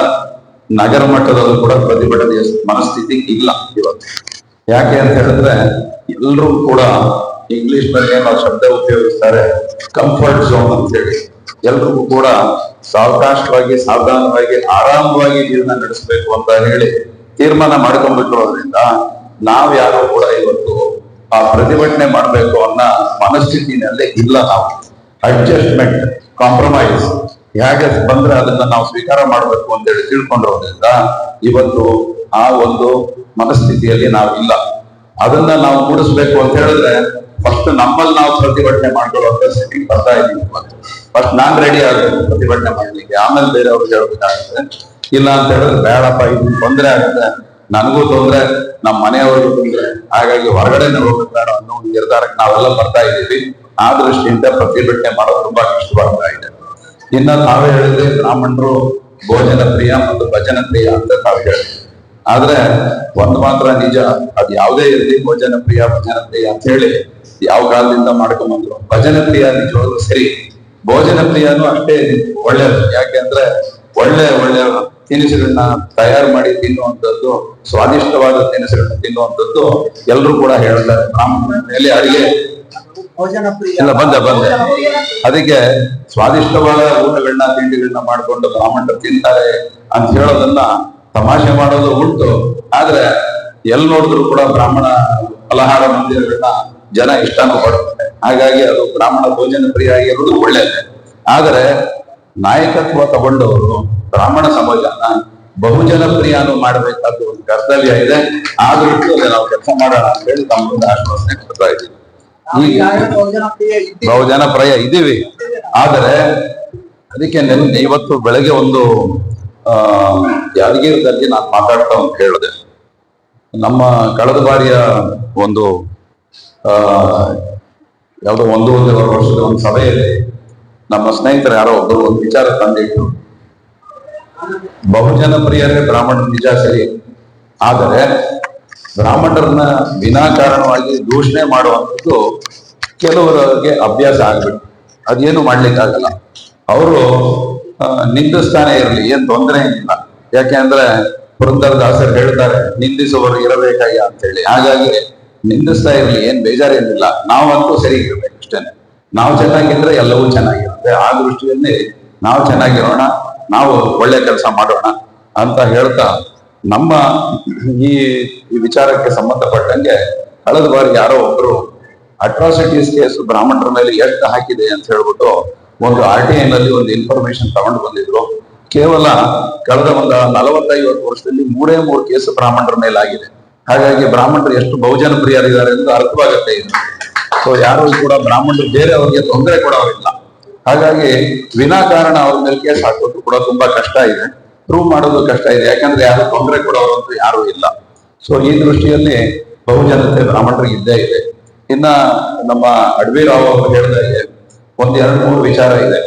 ನಗರ ಮಟ್ಟದಲ್ಲೂ ಕೂಡ ಪ್ರತಿಭಟನೆಯ ಮನಸ್ಥಿತಿ ಇಲ್ಲ ಇವತ್ತು. ಯಾಕೆ ಅಂತ ಹೇಳಿದ್ರೆ ಎಲ್ಲರೂ ಕೂಡ ಇಂಗ್ಲಿಷ್ ನಲ್ಲಿ ಏನೋ ಶಬ್ದ ಉಪಯೋಗಿಸ್ತಾರೆ, ಕಂಫರ್ಟ್ ಝೋನ್ ಅಂತ ಹೇಳಿ. ಎಲ್ರಿಗೂ ಕೂಡ ಸಾವಕಾಶವಾಗಿ, ಸಾವಧಾನವಾಗಿ, ಆರಾಮವಾಗಿ ಜೀವನ ನಡೆಸಬೇಕು ಅಂತ ಹೇಳಿ ತೀರ್ಮಾನ ಮಾಡ್ಕೊಂಡ್ಬಿಟ್ಟಿರೋದ್ರಿಂದ ನಾವ್ ಯಾರು ಕೂಡ ಇವತ್ತು ಆ ಪ್ರತಿಭಟನೆ ಮಾಡ್ಬೇಕು ಅನ್ನೋ ಮನಸ್ಥಿತಿನಲ್ಲಿ ಇಲ್ಲ. ನಾವು ಅಡ್ಜಸ್ಟ್ಮೆಂಟ್, ಕಾಂಪ್ರಮೈಸ್ ಹೇಗೆ ಬಂದ್ರೆ ಅದನ್ನ ನಾವು ಸ್ವೀಕಾರ ಮಾಡ್ಬೇಕು ಅಂತ ಹೇಳಿ ತಿಳ್ಕೊಂಡಿರೋದ್ರಿಂದ ಇವತ್ತು ಆ ಒಂದು ಮನಸ್ಥಿತಿಯಲ್ಲಿ ನಾವು ಇಲ್ಲ. ಅದನ್ನ ನಾವು ಮೂಡಿಸ್ಬೇಕು ಅಂತ ಹೇಳಿದ್ರೆ ಫಸ್ಟ್ ನಮ್ಮಲ್ಲಿ ನಾವು ಪ್ರತಿಭಟನೆ ಮಾಡ್ಕೊಳ್ಳುವಂತ ಸ್ಥಿತಿಗೆ ಬರ್ತಾ ಇದೀವಿ. ಫಸ್ಟ್ ನಾನ್ ರೆಡಿ ಆಗ್ಬೇಕು ಪ್ರತಿಭಟನೆ ಮಾಡ್ಲಿಕ್ಕೆ, ಆಮೇಲೆ ಬೇರೆಯವ್ರಿಗೆ ಹೇಳ್ಬೇಕಾಗುತ್ತೆ. ಇಲ್ಲ ಅಂತ ಹೇಳಿದ್ರೆ ಬೇಡಪ್ಪ, ಇದು ತೊಂದರೆ ಆಗುತ್ತೆ, ನನಗೂ ತೊಂದ್ರೆ, ನಮ್ಮ ಮನೆಯವ್ರಿಗೂ ತೊಂದ್ರೆ, ಹಾಗಾಗಿ ಹೊರಗಡೆನೆ ಹೋಗೋದು ಬೇಡ ಅನ್ನೋ ಒಂದು ನಿರ್ಧಾರಕ್ಕೆ ನಾವೆಲ್ಲ ಬರ್ತಾ ಇದ್ದೀವಿ. ಆ ದೃಷ್ಟಿಯಿಂದ ಪ್ರತಿಭಟನೆ ಮಾಡೋದು ತುಂಬಾ ಕಷ್ಟವಾಗ್ತಾ ಇದೆ. ಇನ್ನ ತಾವೇ ಹೇಳಿದ್ರೆ ಬ್ರಾಹ್ಮಣರು ಭೋಜನ ಪ್ರಿಯ ಮತ್ತು ಭಜನ ಪ್ರಿಯ ಅಂತ ತಾವು ಹೇಳಿದ್ರಿ. ಆದ್ರೆ ಒಂದು ಮಾತ್ರ ನಿಜ, ಅದು ಯಾವುದೇ ಇರಲಿ ಭೋಜನ ಪ್ರಿಯ ಭಜನ ಪ್ರಿಯ ಅಂತ ಹೇಳಿ ಯಾವ ಕಾಲದಿಂದ ಮಾಡ್ಕೊಂಡ್ಬಂದ್ರು. ಭಜನ ಪ್ರಿಯ ನಿಜವಾಗ್ಲೂ ಸರಿ, ಭೋಜನ ಪ್ರಿಯನೂ ಅಷ್ಟೇ ಒಳ್ಳೆಯದು. ಯಾಕೆಂದ್ರೆ ಒಳ್ಳೆ ತಿನಿಸುಗಳನ್ನ ತಯಾರು ಮಾಡಿ ತಿನ್ನುವಂಥದ್ದು, ಸ್ವಾದಿಷ್ಟವಾದ ತಿನಿಸುಗಳನ್ನ ತಿನ್ನುವಂಥದ್ದು ಎಲ್ಲರೂ ಕೂಡ ಹೇಳ್ತಾರೆ. ಬ್ರಾಹ್ಮಣ ಮೇಲೆ ಅಡಿಗೆ ಇಲ್ಲ ಬಂದೆ ಅದಕ್ಕೆ ಸ್ವಾದಿಷ್ಟವಾದ ಊಟಗಳನ್ನ, ತಿಂಡಿಗಳನ್ನ ಮಾಡ್ಕೊಂಡು ಬ್ರಾಹ್ಮಣರು ತಿಂತಾರೆ ಅಂತ ಹೇಳೋದನ್ನ ತಮಾಷೆ ಮಾಡೋದು ಉಂಟು. ಆದ್ರೆ ಎಲ್ಲಿ ನೋಡಿದ್ರು ಕೂಡ ಬ್ರಾಹ್ಮಣ ಫಲಹಾರ ಮಂದಿರಗಳನ್ನ ಜನ ಇಷ್ಟನೂ ಪಡುತ್ತಾರೆ. ಹಾಗಾಗಿ ಅದು ಬ್ರಾಹ್ಮಣ ಭೋಜನ ಪ್ರಿಯ ಆಗಿರೋದು ಒಳ್ಳೇದೇ. ಆದ್ರೆ ನಾಯಕತ್ವ ತಗೊಂಡವರು ಬ್ರಾಹ್ಮಣ ಸಮಾಜನ ಬಹುಜನ ಪ್ರಿಯನು ಮಾಡಬೇಕಾದ ಒಂದು ಕರ್ತವ್ಯ ಇದೆ. ಆ ದೃಷ್ಟಿಯಲ್ಲಿ ನಾವು ಕೆಲಸ ಮಾಡೋಣ ಅಂತ ಹೇಳಿ ತಮ್ಮ ಮುಂದೆ ಆಶ್ವಾಸನೆ ಕೊಡ್ತಾ ಇದ್ದೀವಿ. ಬಹುಜನ ಪ್ರಿಯ ಇದೀವಿ. ಆದರೆ ಅದಕ್ಕೆ ಇವತ್ತು ಬೆಳಗ್ಗೆ ಒಂದು ಯಾದಗಿರಿದಲ್ಲಿ ನಾನು ಮಾತಾಡ್ತಾ ಅಂತ ಹೇಳಿದೆ. ನಮ್ಮ ಕಳೆದ ಬಾರಿಯ ಒಂದು ಯಾವುದೋ ಒಂದೂವರೆ ವರ್ಷದ ಒಂದು ಸಭೆಯಲ್ಲಿ ನಮ್ಮ ಸ್ನೇಹಿತರು ಯಾರೋ ಒಬ್ಬರು ಒಂದು ವಿಚಾರ ತಂದಿಟ್ಟು, ಬಹುಜನ ಪ್ರಿಯರೇ ಬ್ರಾಹ್ಮಣ ನಿಜ ಸರಿ, ಆದರೆ ಬ್ರಾಹ್ಮಣರನ್ನ ವಿನಾಕಾರಣವಾಗಿ ದೂಷಣೆ ಮಾಡುವಂಥದ್ದು ಕೆಲವರಿಗೆ ಅಭ್ಯಾಸ ಆಗ್ಬಿಟ್ಟು ಅದೇನು ಮಾಡ್ಲಿಕ್ಕಾಗಲ್ಲ. ಅವರು ನಿಂದಿಸ್ತಾನೆ ಇರಲಿ, ಏನ್ ತೊಂದರೆ ಏನಿಲ್ಲ. ಯಾಕೆ ಅಂದ್ರೆ ಪುರಂದರದಾಸರು ಹೇಳ್ತಾರೆ, ನಿಂದಿಸುವವರು ಇರಬೇಕಾಯ ಅಂತ ಹೇಳಿ. ಹಾಗಾಗಿ ನಿಂದಿಸ್ತಾ ಇರ್ಲಿ, ಏನ್ ಬೇಜಾರೇನಿಲ್ಲ. ನಾವಂತೂ ಸರಿ ಇರ್ಬೇಕು ಅಷ್ಟೇನೆ. ನಾವು ಚೆನ್ನಾಗಿದ್ರೆ ಎಲ್ಲವೂ ಚೆನ್ನಾಗಿರುತ್ತೆ. ಆ ದೃಷ್ಟಿಯಲ್ಲಿ ನಾವು ಚೆನ್ನಾಗಿರೋಣ, ನಾವು ಒಳ್ಳೆ ಕೆಲಸ ಮಾಡೋಣ ಅಂತ ಹೇಳ್ತಾ, ನಮ್ಮ ಈ ವಿಚಾರಕ್ಕೆ ಸಂಬಂಧಪಟ್ಟಂಗೆ ಕಳೆದ ಬಾರಿ ಯಾರೋ ಒಬ್ರು ಅಟ್ರಾಸಿಟೀಸ್ ಕೇಸ್ ಬ್ರಾಹ್ಮಣರ ಮೇಲೆ ಎಷ್ಟು ಹಾಕಿದೆ ಅಂತ ಹೇಳ್ಬಿಟ್ಟು ಒಂದು RTI ನಲ್ಲಿ ಒಂದು ಇನ್ಫಾರ್ಮೇಶನ್ ತಗೊಂಡು ಬಂದಿದ್ರು. ಕೇವಲ ಕಳೆದ ಒಂದು 40-50 ವರ್ಷದಲ್ಲಿ 3 ಕೇಸ್ ಬ್ರಾಹ್ಮಣರ ಮೇಲೆ ಆಗಿದೆ. ಹಾಗಾಗಿ ಬ್ರಾಹ್ಮಣರು ಎಷ್ಟು ಬಹುಜನ ಪ್ರಿಯರಿದ್ದಾರೆ ಎಂದು ಅರ್ಥವಾಗುತ್ತೆ ಇದು. ಸೊ ಯಾರು ಕೂಡ ಬ್ರಾಹ್ಮಣರು ಬೇರೆ ಅವರಿಗೆ ತೊಂದರೆ ಕೊಡೋರಿಲ್ಲ. ಹಾಗಾಗಿ ವಿನಾಕಾರಣ ಅವ್ರ ಮೇಲೆ ಕೇಸ್ ಹಾಕೋದು ಕೂಡ ತುಂಬಾ ಕಷ್ಟ ಇದೆ, ಪ್ರೂವ್ ಮಾಡೋದು ಕಷ್ಟ ಇದೆ. ಯಾಕಂದ್ರೆ ಯಾರು ತೊಂದರೆ ಕೊಡೋರಂತೂ ಯಾರು ಇಲ್ಲ. ಸೊ ಈ ದೃಷ್ಟಿಯಲ್ಲಿ ಬಹುಜನತೆ ಬ್ರಾಹ್ಮಣರಿಗೆ ಇದ್ದೇ ಇದೆ. ಇನ್ನ ನಮ್ಮ ಅಡವಿರಾವ್ ಅವರು ಹೇಳಿದಾಗೆ 1-2-3 ವಿಚಾರ ಇದೆ.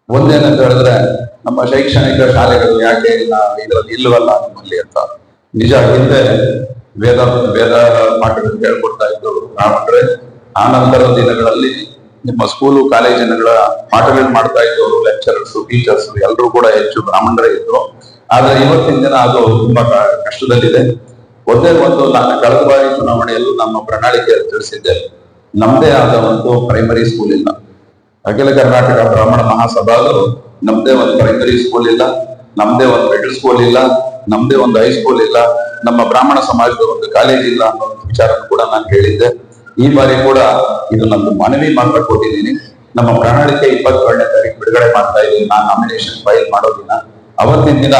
ಒಂದೇನಂತ ಹೇಳಿದ್ರೆ, ನಮ್ಮ ಶೈಕ್ಷಣಿಕ ಶಾಲೆಗಳು ಯಾಕೆ ಇದರಲ್ಲಿ ಇಲ್ಲವಲ್ಲ ನಮ್ಮಲ್ಲಿ ಅಂತ. ನಿಜ, ಹಿಂದೆ ವೇದ ಪಾಠಗಳು ಹೇಳ್ಕೊಡ್ತಾ ಇದ್ರು ಬ್ರಾಹ್ಮಣರೇ. ಆ ನಂತರದ ದಿನಗಳಲ್ಲಿ ನಿಮ್ಮ ಸ್ಕೂಲು ಕಾಲೇಜಿನಗಳ ಪಾಠಗಳು ಮಾಡ್ತಾ ಇದ್ದವರು ಲೆಕ್ಚರರ್ಸ್, ಟೀಚರ್ಸ್ ಎಲ್ಲರೂ ಕೂಡ ಹೆಚ್ಚು ಬ್ರಾಹ್ಮಣರೇ ಇದ್ರು. ಆದ್ರೆ ಇವತ್ತಿನ ದಿನ ಅದು ತುಂಬಾ ಕಷ್ಟದಲ್ಲಿದೆ. ಒಂದೇ ಒಂದು ನಾನು ಕಳೆದ ಬಾರಿ ಚುನಾವಣೆಯಲ್ಲೂ ನಮ್ಮ ಪ್ರಣಾಳಿಕೆಯಲ್ಲಿ ತಿಳಿಸಿದ್ದೆ, ನಮ್ದೇ ಆದ ಒಂದು ಪ್ರೈಮರಿ ಸ್ಕೂಲ್ ಇಲ್ಲ. ಅಖಿಲ ಕರ್ನಾಟಕ ಬ್ರಾಹ್ಮಣ ಮಹಾಸಭಾದು ನಮ್ದೇ ಒಂದು ಪ್ರೈಮರಿ ಸ್ಕೂಲ್ ಇಲ್ಲ, ನಮ್ದೇ ಒಂದು ಮಿಡಲ್ ಸ್ಕೂಲ್ ಇಲ್ಲ, ನಮ್ದೇ ಒಂದು ಹೈಸ್ಕೂಲ್ ಇಲ್ಲ, ನಮ್ಮ ಬ್ರಾಹ್ಮಣ ಸಮಾಜದ ಒಂದು ಕಾಲೇಜ್ ಇಲ್ಲ ಅನ್ನೋ ವಿಚಾರ ಕೂಡ ನಾನು ಹೇಳಿದ್ದೆ. ಈ ಬಾರಿ ಕೂಡ ಇದು ನಂದು ಮನವಿ ಮಾತ್ರ ಕೊಟ್ಟಿದ್ದೀನಿ. ನಮ್ಮ ಪ್ರಣಾಳಿಕೆ 22ನೇ ತಾರೀಕು ಬಿಡುಗಡೆ ಮಾಡ್ತಾ ಇದ್ದೀನಿ. ನಾನು ನಾಮಿನೇಷನ್ ಫೈಲ್ ಮಾಡೋ ದಿನ, ಅವತ್ತಿನ ದಿನ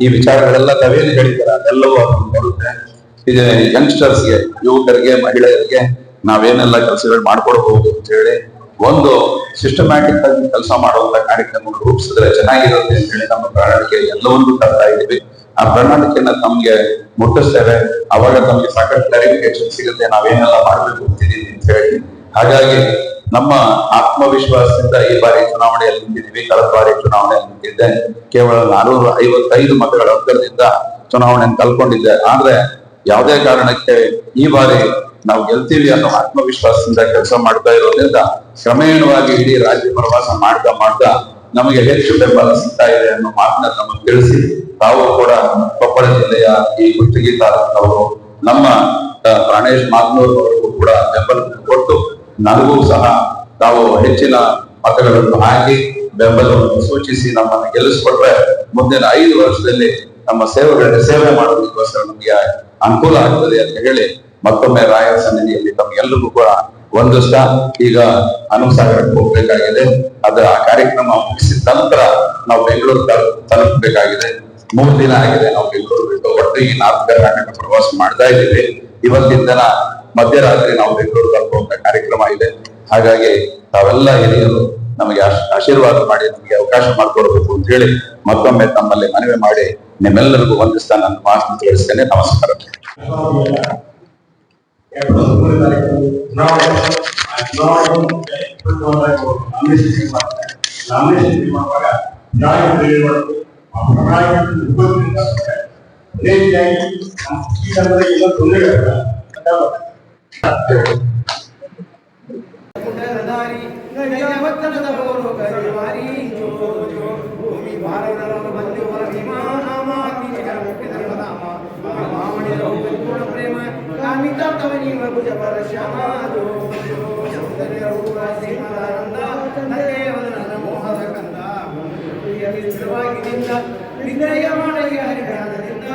ಈ ವಿಚಾರಗಳೆಲ್ಲ ತಾವೇನು ಹೇಳಿದ್ದಾರೆ ಅದೆಲ್ಲವೂ ಅದನ್ನು ಬರುತ್ತೆ. ಇದು ಯಂಗ್ಸ್ಟರ್ಸ್ಗೆ, ಯುವಕರಿಗೆ, ಮಹಿಳೆಯರಿಗೆ ನಾವೇನೆಲ್ಲ ಕೆಲಸಗಳು ಮಾಡ್ಕೊಡ್ಬಹುದು ಅಂತ ಹೇಳಿ ಒಂದು ಸಿಸ್ಟಮ್ಯಾಟಿಕ್ ಆಗಿ ಕೆಲಸ ಮಾಡುವಂತ ಕಾರ್ಯಕ್ರಮಗಳು ರೂಪಿಸಿದ್ರೆ ಚೆನ್ನಾಗಿರುತ್ತೆ ಅಂತ ಹೇಳಿ ನಮ್ಮ ಪ್ರಣಾಳಿಕೆ ಎಲ್ಲವನ್ನೂ ತರ್ತಾ ಇದ್ದೀವಿ. ಆ ಪ್ರಣಾಳಿಕೆಯನ್ನ ತಮ್ಗೆ ಮುಟ್ಟಿಸ್ತೇವೆ. ಅವಾಗ ತಮ್ಗೆ ಸಾಕಷ್ಟು ಕ್ಲಾರಿಫಿಕೇಶನ್ ಸಿಗುತ್ತೆ, ನಾವೇನೆಲ್ಲ ಮಾಡ್ಬೇಕು ಅಂತಿದ್ದೀವಿ ಅಂತ ಹೇಳಿ. ಹಾಗಾಗಿ ನಮ್ಮ ಆತ್ಮವಿಶ್ವಾಸದಿಂದ ಈ ಬಾರಿ ಚುನಾವಣೆಯಲ್ಲಿ ನಿಂತಿದ್ದೀವಿ. ಕಳೆದ ಬಾರಿ ಚುನಾವಣೆಯಲ್ಲಿ ನಿಂತಿದ್ದೆ, ಕೇವಲ 455 ಮತಗಳ ಅಂತರದಿಂದ ಚುನಾವಣೆಯನ್ನು ಕಲ್ಕೊಂಡಿದ್ದೆ. ಆದ್ರೆ ಯಾವುದೇ ಕಾರಣಕ್ಕೆ ಈ ಬಾರಿ ನಾವು ಗೆಲ್ತೀವಿ ಅನ್ನೋ ಆತ್ಮವಿಶ್ವಾಸದಿಂದ ಕೆಲಸ ಮಾಡ್ತಾ ಇರೋದ್ರಿಂದ ಕ್ರಮೇಣವಾಗಿ ಇಡೀ ರಾಜ್ಯ ಪ್ರವಾಸ ಮಾಡ್ತಾ ನಮಗೆ ಹೆಚ್ಚು ಬೆಂಬಲ ಸಿಗ್ತಾ ಇದೆ ಅನ್ನೋ ಮಾತನ್ನ ನಮಗೆ ತಿಳಿಸಿ, ತಾವು ಕೂಡ ಕೊಪ್ಪಳ ಜಿಲ್ಲೆಯ ಈ ಕುಷ್ಟಗಿ ತಾಲೂಕಿನವರು ನಮ್ಮ ಪ್ರಾಣೇಶ್ ಮಾಗ್ನೂರ್ ಅವರಿಗೂ ಕೂಡ ಬೆಂಬಲ ಕೊಟ್ಟು ನನಗೂ ಸಹ ತಾವು ಹೆಚ್ಚಿನ ಮತಗಳನ್ನು ಹಾಕಿ ಬೆಂಬಲವನ್ನು ಸೂಚಿಸಿ ನಮ್ಮನ್ನು ಗೆಲ್ಲಿಸಿಕೊಟ್ರೆ ಮುಂದಿನ 5 ವರ್ಷದಲ್ಲಿ ನಮ್ಮ ಸೇವೆ ಮಾಡೋದಕ್ಕೋಸ್ಕರ ನಮಗೆ ಅನುಕೂಲ ಆಗ್ತದೆ ಅಂತ ಹೇಳಿ ಮತ್ತೊಮ್ಮೆ ರಾಯರ ಸನ್ನಿಧಿಯಲ್ಲಿ ತಮ್ಗೆಲ್ಲರಿಗೂ ಕೂಡ ಒಂದಷ್ಟ ಈಗ ಅನುಸಾಗರಕ್ಕೆ ಹೋಗ್ಬೇಕಾಗಿದೆ. ಅದರ ಕಾರ್ಯಕ್ರಮ ಮುಗಿಸಿದ ನಂತರ ನಾವು ಬೆಂಗಳೂರು ತಲುಪಬೇಕಾಗಿದೆ. 3 ದಿನ ಆಗಿದೆ ನಾವು ಬೆಂಗಳೂರು ಬಿಟ್ಟು. ಒಟ್ಟು ಈ 4 ಕರ್ನಾಟಕ ಪ್ರವಾಸ ಮಾಡ್ತಾ ಇದ್ದೀವಿ. ಇವತ್ತಿನ ದಿನ ಮಧ್ಯರಾತ್ರಿ ನಾವು ಬೆಂಗಳೂರು ತಲುಪುವಂತ ಕಾರ್ಯಕ್ರಮ ಇದೆ. ಹಾಗಾಗಿ ತಾವೆಲ್ಲ ಹಿರಿಯರು ನಮಗೆ ಆಶೀರ್ವಾದ ಮಾಡಿ ನಮಗೆ ಅವಕಾಶ ಮಾಡಿಕೊಡ್ಬೇಕು ಅಂತ ಹೇಳಿ ಮತ್ತೊಮ್ಮೆ ತಮ್ಮಲ್ಲಿ ಮನವಿ ಮಾಡಿ ನಿಮ್ಮೆಲ್ಲರಿಗೂ ವಂದಿಸ್ತಾ ನನ್ನ ಮಾತನ್ನು ತಿಳಿಸ್ತೇನೆ. ನಮಸ್ಕಾರ. ನಿಂದೆಯ ಮಾಡಿ ಹರಿದಾನದಿಂದ